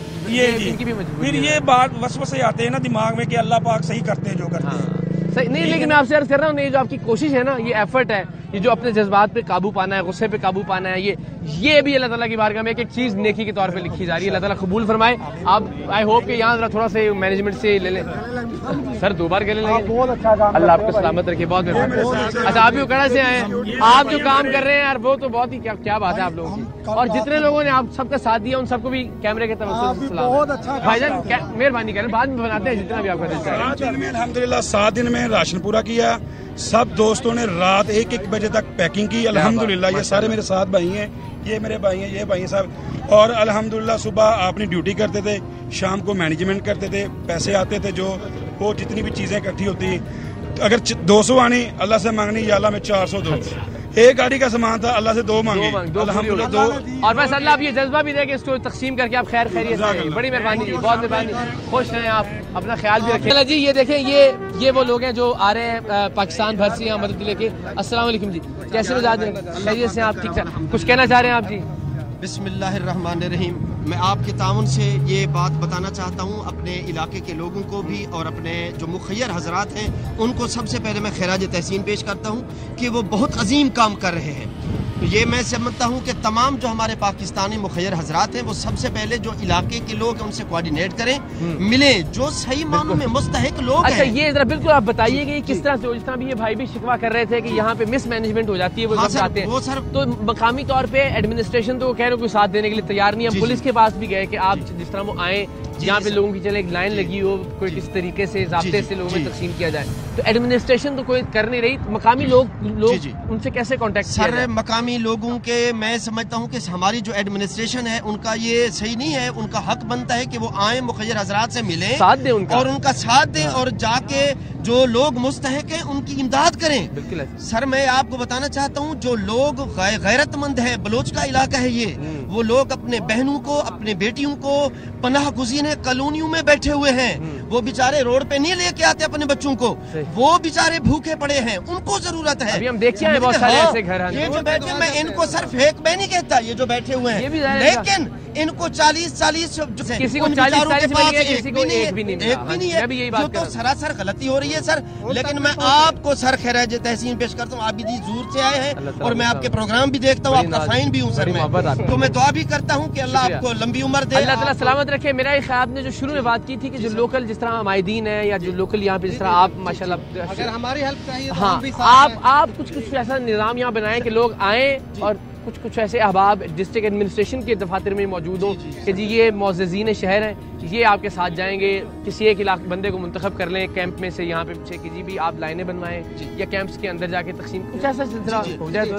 फिर ये बात वसवसे आते हैं ना दिमाग में कि अल्लाह पाक सही करते हैं जो करते हैं। सही नहीं, लेकिन मैं आपसे अर्ज कर रहा हूँ, ये जो आपकी कोशिश है ना, ये एफर्ट है, ये जो अपने जज्बात पे काबू पाना है, गुस्से पे काबू पाना है, ये भी अल्लाह ताला की बारगाह में एक चीज नेकी के तौर पे लिखी जा रही है। अल्लाह ताला कबूल फरमाए। आप आई होप कि यहाँ जरा थोड़ा सा मैनेजमेंट से ले लें। सर 2 बार गले लगे, अल्लाह आपको सलामत रखे, बहुत मेहरबानी। अच्छा, आप भी उकड़ा से आए हैं, आप जो काम कर रहे हैं यार वो तो बहुत ही क्या बात है आप लोगों की, और जितने लोगों ने आप सबका साथ दिया उन सबको भी कैमरे के तवज्जुह से सलाम। भाईजान मेहरबानी करें, बाद में बनाते हैं जितना भी आपका दिल चाहे। अल्हम्दुलिल्लाह 7 दिन में राशन पूरा किया, सब दोस्तों ने रात 1-1 बजे तक पैकिंग की। अल्हम्दुलिल्लाह ये सारे मेरे साथ भाई हैं, ये मेरे भाई हैं, ये भाई हैं साहब। और अल्हम्दुलिल्लाह सुबह अपनी ड्यूटी करते थे, शाम को मैनेजमेंट करते थे, पैसे आते थे जो वो जितनी भी चीजें इकट्ठी होती, अगर 200 आनी अल्लाह से मांगनी, या अल्लाह में 400 दो। एक गाड़ी का सामान था, अल्लाह से 2 मांगे, अल्हम्दुलिल्लाह 2। और बस अल्लाह आप ये जज्बा भी दे कि इसको तकसीम करके आप खैर खैरियत से, बड़ी मेहरबानी, बहुत मेहरबानी, खुश रहें आप, अपना ख्याल भी रखें जी। ये देखें, ये वो लोग हैं जो आ रहे हैं पाकिस्तान भर से यहाँ मदद लेके। अस्सलाम वालेकुम जी, कैसे मिजाज हैं? खैरियत से आप? ठीक ठाक, कुछ कहना चाह रहे हैं आप जी? बिस्मिल्लाहिर्रहमानिर्रहीम। मैं आपके ताउन से ये बात बताना चाहता हूँ अपने इलाके के लोगों को भी, और अपने जो मुखय्यर हजरात हैं उनको सबसे पहले मैं खैराज तहसीन पेश करता हूँ कि वो बहुत अजीम काम कर रहे हैं। तो ये मैं समझता हूँ कि तमाम जो हमारे पाकिस्तानी मुखय्यर हजरात हैं वो सबसे पहले जो इलाके के लोग हैं उनसे कोऑर्डिनेट करें, मिले, जो सही मानों में मुस्तहिक लोग अच्छा, ये जरा बिल्कुल आप बताइए कि किस तरह से, जिस तरह भी ये भाई भी शिकवा कर रहे थे कि यहाँ पे मिसमैनेजमेंट हो जाती है, वो जब आते हैं तो मकामी तौर पे एडमिनिस्ट्रेशन तो कह रहे कोई साथ देने के लिए तैयार नहीं है। पुलिस के पास भी गए कि आप जिस तरह वो आए, यहाँ पे लोगों की चले एक लाइन लगी हो, कोई किस तरीके से ज़ाब्ते से लोगों में तकसीम किया जाए, तो एडमिनिस्ट्रेशन तो कोई कर नहीं रही। मकामी लोग उनसे कैसे कांटेक्ट सर? मकामी लोगों के मैं समझता हूँ कि हमारी जो एडमिनिस्ट्रेशन है उनका ये सही नहीं है। उनका हक बनता है कि वो आए, मुखय्यर हजरात से मिले, साथ दें उनका, और उनका साथ दें, और जाके जो लोग मुस्तहिक हैं उनकी इमदाद करें। सर मैं आपको बताना चाहता हूँ, जो लोग गैरतमंद है, बलोच का इलाका है ये, वो लोग अपने बहनों को, अपने बेटियों को पनाह गुज़ीन कॉलोनियों में बैठे हुए हैं, वो बेचारे रोड पे नहीं लेके आते अपने बच्चों को, वो बेचारे भूखे पड़े हैं, उनको जरूरत है। अभी हम देखते हैं बहुत सारे ऐसे घर हैं। ये जो बैठे, मैं इनको सर फेक मैं नहीं कहता, ये जो बैठे हुए हैं, लेकिन इनको 40-40 किसी को 40 किसी को एक भी नहीं है, जो तो सरासर गलती हो रही है सर। लेकिन मैं आपको सर खैराज तहसीन पेश करता हूँ, आप भी दूर से आए हैं और मैं आपके प्रोग्राम भी देखता हूँ, आपका फाइन भी हूँ सर मैं, तो मैं दुआ भी करता हूँ कि अल्लाह आपको लंबी उम्र दे, अल्लाह ताला सलामत रखे। मेरा ख्याल आपने जो शुरू में बात की थी कि जो लोकल जिस तरह माहिदीन है या जो लोकल यहाँ पे जिस तरह आप माशाल्लाह, अगर हमारी हेल्प चाहिए हाँ, आप कुछ ऐसा निज़ाम यहाँ बनाएं कि लोग आए और कुछ ऐसे अहबाब डिस्ट्रिक्ट एडमिनिस्ट्रेशन के दफातर में मौजूद हो कि जी ये मुअज़्ज़िज़ीन शहर हैं, ये आपके साथ जाएंगे, किसी एक इलाके बंदे को मुंतखब कर लें कैंप में से यहाँ पे पीछे कि जी भी आप लाइनें बनवाएं या कैंप्स के अंदर जाके तकसीम, कुछ ऐसा सिलसिला हो जाए तो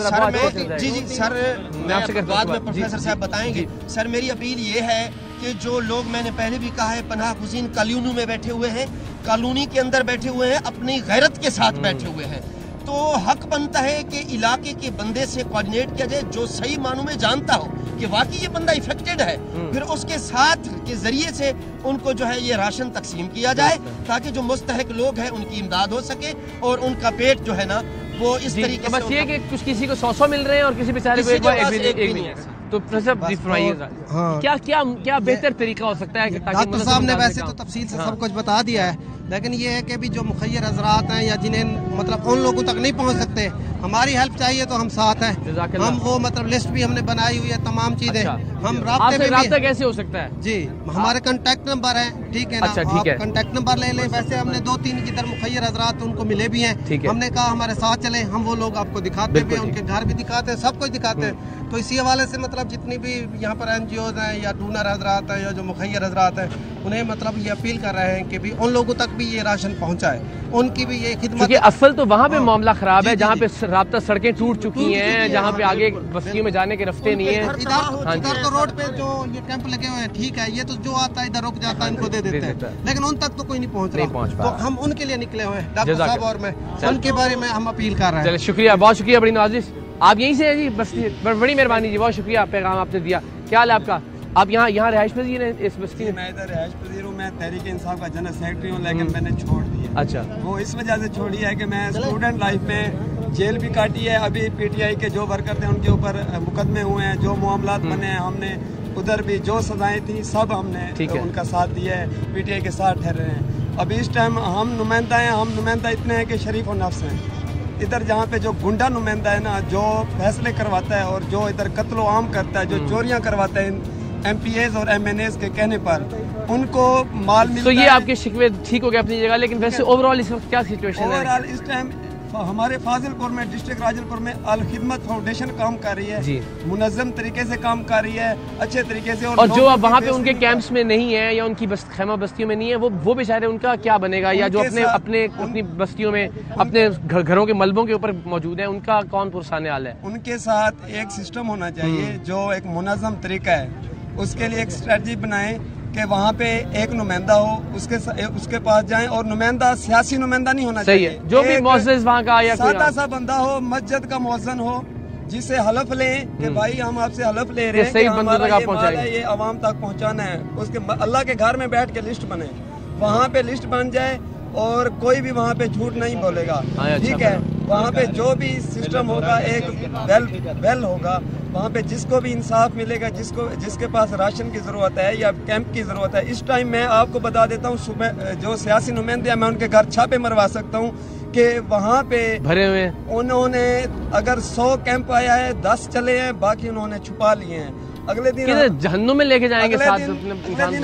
जी सर मैं आपसे बाद में प्रोफेसर साहब बताएंगे। सर मेरी अपील ये है कि जो लोग, मैंने पहले भी कहा है, पनाह गुज़ीन कॉलोनी में बैठे हुए हैं, कॉलोनी के अंदर बैठे हुए हैं, अपनी गैरत के साथ बैठे हुए हैं, तो हक बनता है कि इलाके के बंदे से कोऑर्डिनेट किया जाए जो सही मानों में जानता हो कि वाकई ये बंदा इफेक्टेड है, फिर उसके साथ के जरिए से उनको जो है ये राशन तकसीम किया जाए ताकि जो मुस्तहिक लोग हैं उनकी इमदाद हो सके और उनका पेट जो है ना वो इस तरीके से, बस ये कि कुछ किसी को 100 मिल रहे हैं और किसी बेचारे को एक भी नहीं है। तो क्या बेहतर तरीका हो सकता है? डॉक्टर साहब ने वैसे तो तफसील से सब कुछ बता दिया है, लेकिन ये है कि भी जो मुखय्यर हजरात हैं या जिन्हें मतलब उन लोगों तक नहीं पहुंच सकते, हमारी हेल्प चाहिए तो हम साथ हैं। हम वो मतलब लिस्ट भी हमने बनाई हुई है, तमाम चीजें हम राब्ते कैसे हो सकता है जी, हमारे कांटेक्ट कॉन्टैक्ट नंबर है, ठीक है ना? अच्छा, ठीक है। कॉन्टैक्ट नंबर ले लें। वैसे हमने 2-3 इधर मुखैर हजरात उनको मिले भी हैं, हमने कहा हमारे साथ चले, हम वो लोग आपको दिखाते भी हैं, उनके घर भी दिखाते हैं, सब कुछ दिखाते हैं। तो इसी हवाले से मतलब जितनी भी यहाँ पर NGOs हैं या डोनर हजरात हैं या जो मुखैर हजरात हैं, उन्हें मतलब ये अपील कर रहे हैं कि भी उन लोगों तक भी ये राशन पहुँचाए, उनकी भी ये खिदमत। असल तो वहाँ पे मामला खराब है, जहाँ पे राब्ता सड़कें टूट चुकी हैं, जहाँ पे आगे बस्तियों में जाने के रास्ते नहीं है। इधर तो रोड पे जो ये कैंप लगे हुए हैं, ठीक है, ये तो जो आता है इधर रुक जाता है, इनको दे देते हैं, लेकिन उन तक तो कोई नहीं पहुँच रहा। तो हम उनके लिए निकले हुए हैं डॉक्टर साहब और मैं, उनके बारे में हम अपील कर रहे हैं। चलिए शुक्रिया, बहुत शुक्रिया, बड़ी नवाजिश। आप यहीं से हैं जी? बस्ती, बड़ी मेहरबानी जी, बहुत शुक्रिया, पैगाम आपने दिया। क्या हाल है आपका? आप यहाँ रिहाइश पजीर हैं इस बस्ती में? मैं इधर रिहाइश पजीर हूँ, मैं तहरीक इंसाफ का जनरल सेक्रेटरी हूँ, लेकिन मैंने छोड़ दिया। अच्छा। वो इस वजह से छोड़ी है कि मैं स्टूडेंट लाइफ में जेल भी काटी है, अभी PTI के जो वर्कर थे उनके ऊपर मुकदमे हुए हैं, जो मामलात बने हैं, हमने उधर भी जो सजाएं थी सब हमने उनका साथ दिया है, PTI के साथ ठहरे हैं। अभी इस टाइम हम नुमाइंदा हैं, हम नुमाइंदा इतने हैं कि शरीफ और नफ्स हैं। इधर जहाँ पे जो गुंडा नुमाइंदा है ना, जो फैसले करवाता है और जो इधर कत्लो आम करता है, जो चोरियाँ करवाता है MPAs और MNAs के कहने पर, उनको माल मिलता है। तो ये आपके शिकवे ठीक हो गए अपनी जगह, लेकिन वैसे ओवरऑल इस वक्त क्या सिचुएशन है? ओवरऑल इस टाइम हमारे फाजिलपुर में, डिस्ट्रिक्ट राजलपुर में अल खिदमत फाउंडेशन काम कर रही है, मुनज़्ज़म तरीके से काम कर रही है, अच्छे तरीके से। और जो अब वहाँ पे उनके कैंप्स में नहीं है या उनकी खैमा बस्तियों में नहीं है, वो बेचारे उनका क्या बनेगा? या जो अपनी बस्तियों में अपने घरों के मलबों के ऊपर मौजूद है, उनका कौन पुरसाने हाल है? उनके साथ एक सिस्टम होना चाहिए जो एक मुनज़्ज़म तरीका है, उसके लिए एक स्ट्रेटजी बनाए कि वहाँ पे एक नुमाइंदा हो, उसके पास जाएं, और नुमाइंदा सियासी नुमाइंदा नहीं होना चाहिए, जो भी मुअज़्ज़िज़ वहाँ का या सादा सा बंदा हो, मस्जिद का मुअज़्ज़िन हो, जिसे हलफ लें कि भाई हम आपसे हलफ ले रहे हैं कि हमारा ये माल है, ये आवाम तक पहुँचाना है। उसके अल्लाह के घर में बैठ के लिस्ट बने, वहाँ पे लिस्ट बन जाए और कोई भी वहाँ पे झूठ नहीं बोलेगा, ठीक है? वहाँ पे जो भी सिस्टम होगा, एक वेल होगा, वहाँ पे जिसको भी इंसाफ मिलेगा, जिसके पास राशन की ज़रूरत है या कैंप की ज़रूरत है। इस टाइम मैं आपको बता देता हूँ, सुबह जो सियासी नुमाइंदे हैं, मैं उनके घर छापे मरवा सकता हूँ कि वहाँ पे भरे हुए उन्होंने अगर 100 कैंप आया है, 10 चले हैं, बाकी उन्होंने छुपा लिए हैं। अगले दिन जहन्नुम में लेके जाएंगे साथ। अगले दिन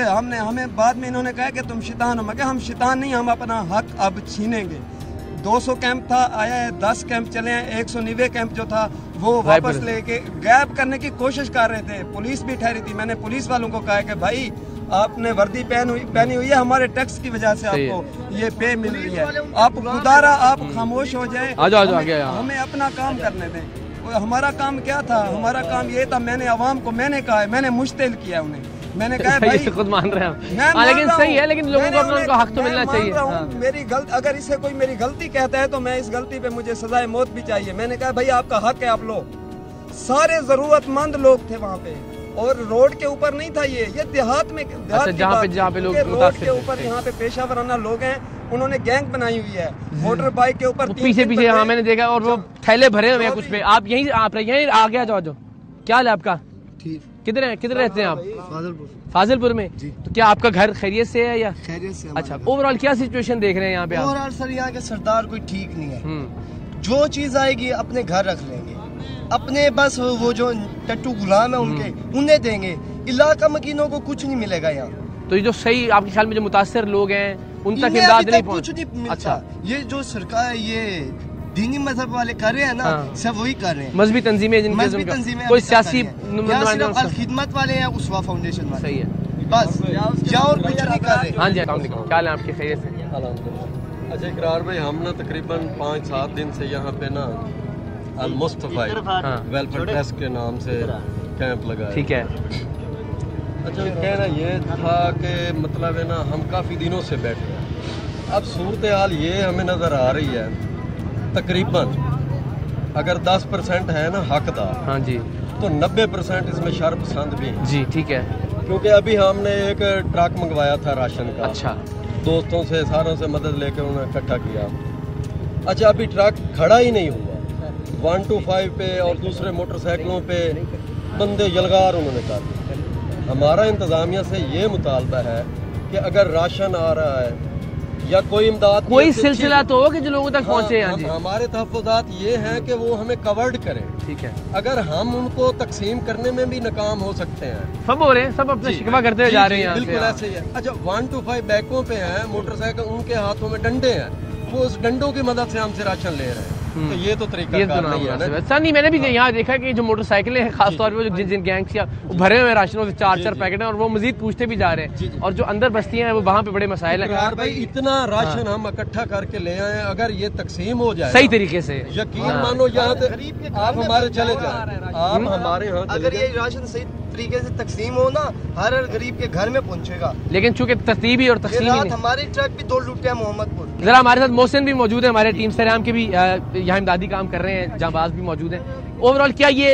हमने हमें बाद में इन्होंने कहा कि तुम शैतान हो। मैं कहा हम शैतान नहीं, हम अपना हक अब छीनेंगे। 200 कैंप था, आया है 10 कैंप चले हैं, 190 कैंप जो था वो वापस लेके गायब करने की कोशिश कर रहे थे। पुलिस भी ठहरी थी, मैंने पुलिस वालों को कहा कि भाई आपने वर्दी पहनी हुई है, हमारे टैक्स की वजह से आपको ये पे मिल रही है, आप गुजारा आप खामोश हो जाए, हमें अपना काम करने दें। हमारा काम क्या था? हमारा काम ये था, मैंने अवाम को मैंने कहा, मैंने मुश्तिल किया उन्हें, मैंने कहा भाई खुद मान रहे हैं, लेकिन सही है, लेकिन लोगों को अपना उनका हक तो मिलना चाहिए। मेरी गलती, अगर इसे कोई मेरी गलती कहता है तो मैं इस गलती पे मुझे सजाए मौत भी चाहिए। मैंने कहा भाई आपका हक है, आप लो। सारे जरूरतमंद लोग थे वहाँ पे, और रोड के ऊपर नहीं था ये देहात में, जहाँ पे लोग रोड के ऊपर, यहाँ पे पेशा वराना लोग हैं, उन्होंने गैंग बनाई हुई है, मोटर बाइक के ऊपर पीछे हाँ मैंने देखा, और वो थैले भरे हुए हैं कुछ पे। आप यहीं आ गया जाओ। क्या हाल है आपका? ठीक। किधर रहते हैं आप? फाजिलपुर में। तो क्या आपका घर खैरियत से है या? खैरियत से। अच्छा, ओवरऑल क्या सिचुएशन देख रहे हैं यहाँ पे? ओवरऑल सर यहाँ के सरदार कोई ठीक नहीं है, जो चीज आएगी अपने घर रख लेंगे, अपने बस वो जो टट्टू गुलाम है उनके उन्हें देंगे, इलाका मकीनों को कुछ नहीं मिलेगा यहाँ। तो ये जो सही आपके ख्याल में जो मुतासिर लोग हैं उन तक इमदाद नहीं कुछ नहीं मिलता। अच्छा, ये जो सरकार ये दीनी मजहब वाले कर रहे हैं ना, सब वही कर रहे हैं। मज़हबी तंजीमें कोई सियासी खिदमत वाले हैं, उसवा फाउंडेशन वाले। सही है, बस क्या और कुछ नहीं कर रहे। हाँ जी, क्या हाल है आपकी? खैरियत से? अच्छा इकरार भाई, हम ना तकरीबन 5-7 दिन से यहाँ पे ना अल मुस्तफा वेलफेयर ट्रस्ट के नाम से कैंप लगा। ठीक है। अच्छा कहना ये था कि मतलब है ना, हम काफ़ी दिनों से बैठे हैं। अब सूरत हाल ये हमें नज़र आ रही है, तकरीबन अगर 10% है ना हकदार, हाँ जी, तो 90% इसमें शर्पसंद भी हैं। जी ठीक है। क्योंकि अभी हमने एक ट्रक मंगवाया था राशन का। अच्छा। दोस्तों से सारों से मदद लेकर उन्हें इकट्ठा किया। अच्छा अभी ट्रक खड़ा ही नहीं हुआ, 125 पे और दूसरे मोटरसाइकिलों पे बंदे यलगार उन्होंने कर दिए। हमारा इंतज़ामिया से ये मुतालबा है कि अगर राशन आ रहा है या कोई इमदाद, कोई सिलसिला तो हो कि जो लोगों तक पहुँचे। हमारे तहफ़्फ़ुज़ात ये हैं कि वो हमें कवर्ड करें, ठीक है, अगर हम उनको तकसीम करने में भी नाकाम हो सकते हैं। सब हो रहे हैं, सब अपना शिकवा करते हुए जा रहे हैं। बिल्कुल ऐसे ही है। अच्छा 1 to 5 बैकों पे हैं मोटरसाइकिल, उनके हाथों में डंडे हैं, वो उस डंडों की मदद से हमसे राशन ले रहे हैं। तो ये तो तरीका नहीं है ना। सर नहीं, मैंने भी यहाँ देखा कि जो मोटरसाइकिलें हैं खासतौर पे जिन जिन गैंग्स या भरे हुए राशनों से 4-4 पैकेट हैं और वो मजीद पूछते भी जा रहे हैं, और जो अंदर बस्तियां हैं वो वहाँ पे बड़े मसाइल हैं। भाई इतना राशन हम इकट्ठा करके ले आए, अगर ये तकसीम हो जाए सही तरीके से, यकीन मानो यहाँ आप हमारे चले जाए, आप हमारे यहाँ अगर ये राशन सही तरीके से तकसीम हो ना, हर गरीब के घर में पहुंचेगा। लेकिन चूंकि तरतीबी और तकसीम नहीं, हमारी ट्रक भी 2 लुटे हैं मोहम्मदपुर। जरा हमारे साथ मोहसिन भी मौजूद है, हमारे टीम सरेआम के भी यहाँ इमदादी काम कर रहे हैं, जांबाज भी मौजूद हैं। ओवरऑल क्या ये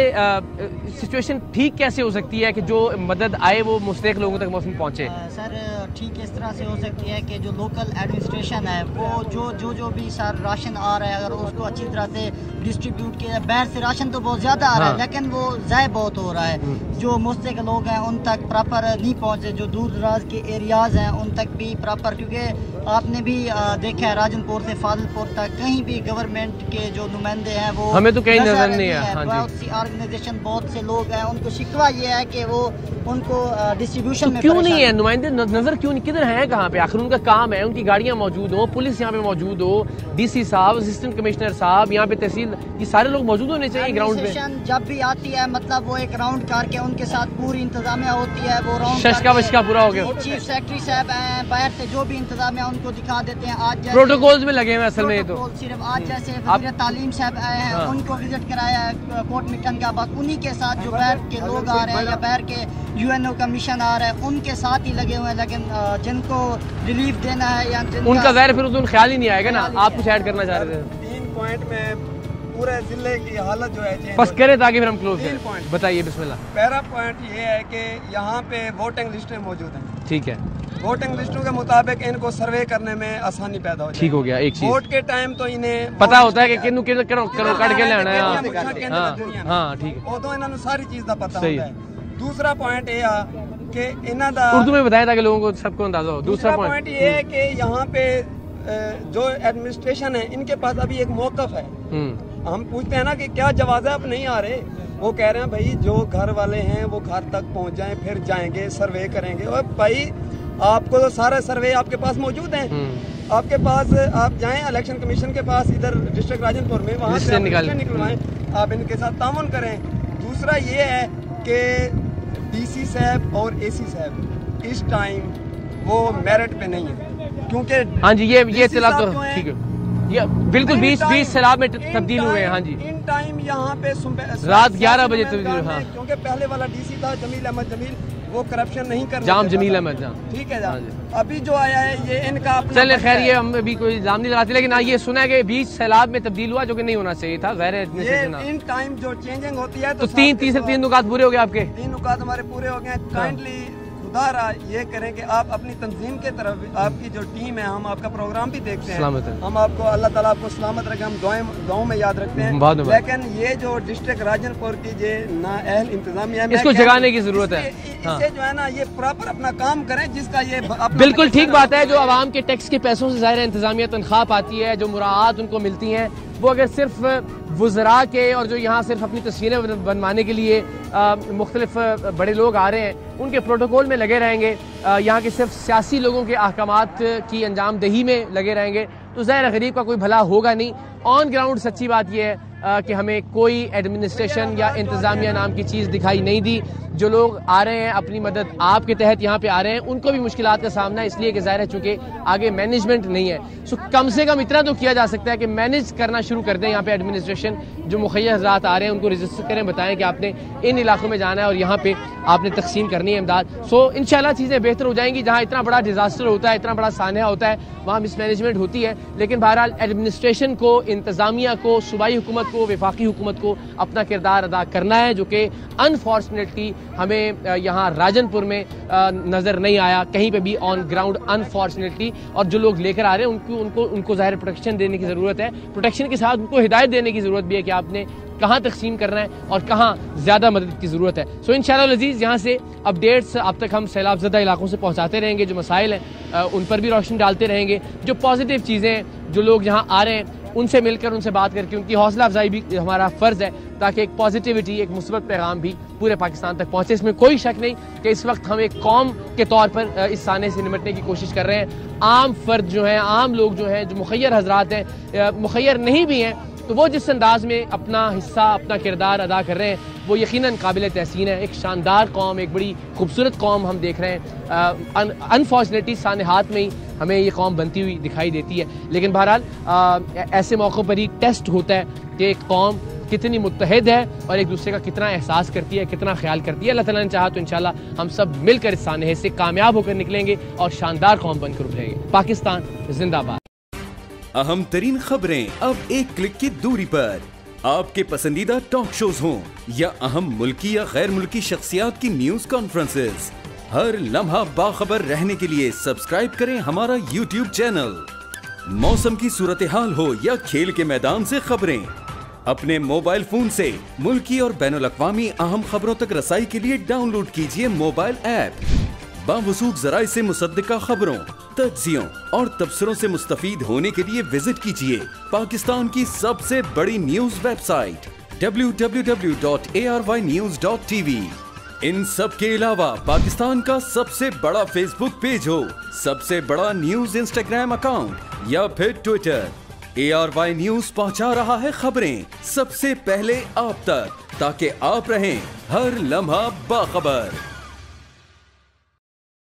सिचुएशन ठीक कैसे हो सकती है कि जो मदद आए वो मुस्तहिक लोगों तक मौसम पहुँचे? सर ठीक इस तरह से हो सकती है कि जो लोकल एडमिनिस्ट्रेशन है वो जो भी सर राशन आ रहा है अगर उसको अच्छी तरह से डिस्ट्रीब्यूट किया। बाहर से राशन तो बहुत ज़्यादा आ रहा है, लेकिन वो ज़ाय बहुत हो रहा है। जो मुस्तहिक लोग हैं उन तक प्रॉपर नहीं पहुँचे, जो दूर दराज के एरियाज़ हैं उन तक भी प्रॉपर, क्योंकि आपने भी देखा है राजनपुर से फाजिलपुर तक कहीं भी गवर्नमेंट के जो नुमाइंदे हैं वो हमें तो कहीं नजर नहीं है। बहुत सी ऑर्गेनाइजेशन, बहुत से लोग हैं, उनको शिकवा ये है कि वो उनको डिस्ट्रीब्यूशन में क्यों नहीं है नुमाइंदे नजर क्यों नहीं, किधर हैं, कहाँ पे? आखिर उनका काम है, उनकी गाड़ियाँ मौजूद हो, पुलिस यहाँ पे मौजूद हो, डीसी साहब, असिस्टेंट कमिश्नर साहब, यहाँ पे तहसील, ये सारे लोग मौजूद होने चाहिए ग्राउंड पे। जब भी आती है मतलब वो एक राउंड करके उनके साथ पूरी इंतजामिया होती है, वो राउंड शशका वशका पूरा हो गया। चीफ सेक्रेटरी साहब हैं, बाहर से जो भी इंतजामिया उनको दिखा देते हैं। आज प्रोटोकॉल्स में लगे हुए असल में, तो सिर्फ आज जैसे वज़ीर तालीम साहब आए हैं उनको विजिट कराया है कोर्ट मिटन का, बस उन्हीं के साथ जो बाहर के लोग आ रहे हैं या बाहर के यूएनओ का मिशन आ रहा है उनके साथ ही लगे हुए हैं। लेकिन जिनको रिलीफ देना है या उनका ज़ाहिर फिर उनको ख्याल ही नहीं आएगा ना। आप कुछ ऐड करना चाह रहे थे? 3 पॉइंट में पूरे जिले की हालत जो है बस करें ताकि फिर हम क्लोज करें। बताइए, बिस्मिल्लाह। पहला पॉइंट ये है कि यहाँ पे वोटिंग लिस्टें मौजूद हैं। ठीक है, वोटिंग लिस्टों के मुताबिक इनको सर्वे करने में आसानी पैदा हो जाए। ठीक हो गया। एक चीज, वोट के टाइम तो इन्हें पता होता है कि किन्नू कट के लेना है। हाँ ठीक है, वो तो इन्होंने सारी चीज का पता होता है। दूसरा पॉइंट ये है कि इन्हों दा उर्दू में बताया ताकि लोगों को सबको अंदाजा हो। दूसरा पॉइंट ये है कि यहाँ पे जो एडमिनिस्ट्रेशन है इनके पास अभी एक मौकफ है। हम पूछते हैं ना कि क्या जवाब आप नहीं आ रहे, वो कह रहे हैं भाई जो घर वाले हैं वो घर तक पहुँच जाएं फिर जाएंगे सर्वे करेंगे। और भाई आपको तो सारे सर्वे आपके पास मौजूद हैं, आपके पास, आप जाएं इलेक्शन कमीशन के पास इधर डिस्ट्रिक्ट राजनपुर में, वहाँ से निकलवाएं, आप इनके साथ तामुन करें। दूसरा ये है कि डीसी साहब और एसी साहब इस टाइम वो मेरिट पे नहीं है, क्योंकि हाँ जी ये सैलाब तो ठीक है, ये बिल्कुल 20 सैलाब में तब्दील हुए हैं। हाँ जी, इन टाइम यहाँ पे रात 11 बजे तब्दील हुए। हाँ, क्योंकि पहले वाला डीसी था जमील अहमद जमील, वो करप्शन नहीं कर जाम जमील अहमद जाम, ठीक है। अभी जो आया है ये इनका चले, खैर ये हम अभी कोई इल्जाम नहीं लगाते, लेकिन ये सुना है कि 20 सैलाब में तब्दील हुआ जो कि नहीं होना चाहिए था। इन टाइम जो चेंजिंग होती है तो 3 नुकात पूरे हो गए आपके? 3 नुकात हमारे पूरे हो गए। काइंडली खुदारा ये करें कि आप अपनी तंजीम के तरफ, आपकी जो टीम है, हम आपका प्रोग्राम भी देखते हैं, हम आपको अल्लाह ताला आपको सलामत रखे, हम दुआओं में याद रखते हैं। लेकिन ये जो डिस्ट्रिक्ट राजनपुर की जे नाअहल इंतजामिया है, इसको जगाने की जरूरत है। इससे जो है ना ये प्रॉपर अपना काम करें, जिसका ये बिल्कुल ठीक बात है। जो आवाम के टैक्स के पैसों से ज़ाहिर इंतजामिया तनख्वाह पाती है, जो मुराआत उनको मिलती हैं, वो अगर सिर्फ वज़रा के और जो यहाँ सिर्फ अपनी तस्वीरें बनवाने के लिए मुख्तलिफ बड़े लोग आ रहे हैं उनके प्रोटोकॉल में लगे रहेंगे, यहाँ के सिर्फ सियासी लोगों के अहकामात की अंजाम दही में लगे रहेंगे, तो ज़ाहिर गरीब का कोई भला होगा नहीं। ऑन ग्राउंड सच्ची बात यह है कि हमें कोई एडमिनिस्ट्रेशन या इंतज़ामिया नाम की चीज़ दिखाई नहीं दी। जो लोग आ रहे हैं अपनी मदद आपके तहत यहाँ पे आ रहे हैं, उनको भी मुश्किलात का सामना है, इसलिए कि ज़ाहिर है चूँकि आगे मैनेजमेंट नहीं है। सो कम से कम इतना तो किया जा सकता है कि मैनेज करना शुरू कर दें। यहाँ पे एडमिनिस्ट्रेशन जो मुखैया हज़रात आ रहे हैं उनको रजिस्टर करें, बताएं कि आपने इन इलाकों में जाना है और यहाँ पे आपने तकसीम करनी है इमदाद। सो इंशाल्लाह चीज़ें बेहतर हो जाएंगी। जहाँ इतना बड़ा डिजास्टर होता है, इतना बड़ा सान्या होता है, वहाँ मिसमैनेजमेंट होती है, लेकिन बहरहाल एडमिनिस्ट्रेशन को, इंतज़ामिया को, सूबाई हुकूमत को, वफाकी हुकूमत को अपना किरदार अदा करना है, जो कि अनफॉर्चुनेटली हमें यहाँ राजनपुर में नज़र नहीं आया कहीं पे भी ऑन ग्राउंड, अनफॉर्चुनेटली। और जो लोग लेकर आ रहे हैं उनको ज़ाहिर प्रोटेक्शन देने की ज़रूरत है। प्रोटेक्शन के साथ उनको हिदायत देने की ज़रूरत भी है कि आपने कहाँ तकसीम करना है और कहाँ ज़्यादा मदद की ज़रूरत है। सो इंशाअल्लाह अज़ीज़ यहाँ से अपडेट्स अब तक हम सैलाब ज़दा इलाकों से पहुँचाते रहेंगे। जो मसाइल हैं उन पर भी रोशनी डालते रहेंगे। जो पॉजिटिव चीज़ें हैं, जो लोग यहाँ आ रहे हैं उनसे मिलकर उनसे बात करके उनकी हौसला अफजाई भी हमारा फ़र्ज़ है, ताकि एक पॉजिटिविटी, एक मुस्बत पैगाम भी पूरे पाकिस्तान तक पहुँचे। इसमें कोई शक नहीं कि इस वक्त हम एक कौम के तौर पर इस साने से निपटने की कोशिश कर रहे हैं। आम फ़र्द जो हैं, आम लोग जो हैं, जो मुखय्यर हजरात हैं, मुखय्यर नहीं भी हैं, तो वो जिस अंदाज में अपना हिस्सा, अपना किरदार अदा कर रहे हैं, वो यकीनन काबिल तहसीन है। एक शानदार कौम, एक बड़ी खूबसूरत कौम हम देख रहे हैं। अनफॉर्चुनेटली सानेहात में ही हमें ये कौम बनती हुई दिखाई देती है, लेकिन बहरहाल ऐसे मौक़ों पर ही टेस्ट होता है कि एक कौम कितनी मुत्तहिद है और एक दूसरे का कितना एहसास करती है, कितना ख्याल करती है। अल्लाह ताला ने चाहा तो इंशाल्लाह हम सब मिलकर इस सानहे से कामयाब होकर निकलेंगे और शानदार कौम बनकर उभरेंगे। पाकिस्तान जिंदाबाद। अहम तरीन खबरें अब एक क्लिक की दूरी पर। आपके पसंदीदा टॉक शोज हों या अहम मुल्की या गैर मुल्की शख्सियात की न्यूज कॉन्फ्रेंसेस, हर लम्हा बाखबर रहने के लिए सब्सक्राइब करें हमारा YouTube चैनल। मौसम की सूरत हाल हो या खेल के मैदान से खबरें, अपने मोबाइल फोन से मुल्की और बैनुल-अक़वामी अहम खबरों तक रसाई के लिए डाउनलोड कीजिए मोबाइल ऐप। बावसूख ज़राए से मुसद्दिका खबरों, तज्ज़ियों और तबसरों से मुस्तफ़ीद होने के लिए विजिट कीजिए पाकिस्तान की सबसे बड़ी न्यूज वेबसाइट www.arYnews.tv। इन सब के अलावा पाकिस्तान का सबसे बड़ा फेसबुक पेज हो, सबसे बड़ा न्यूज इंस्टाग्राम अकाउंट या फिर ट्विटर, ARY न्यूज पहुंचा रहा है खबरें सबसे पहले आप तक, ताकि आप रहें हर लम्हा बाखबर।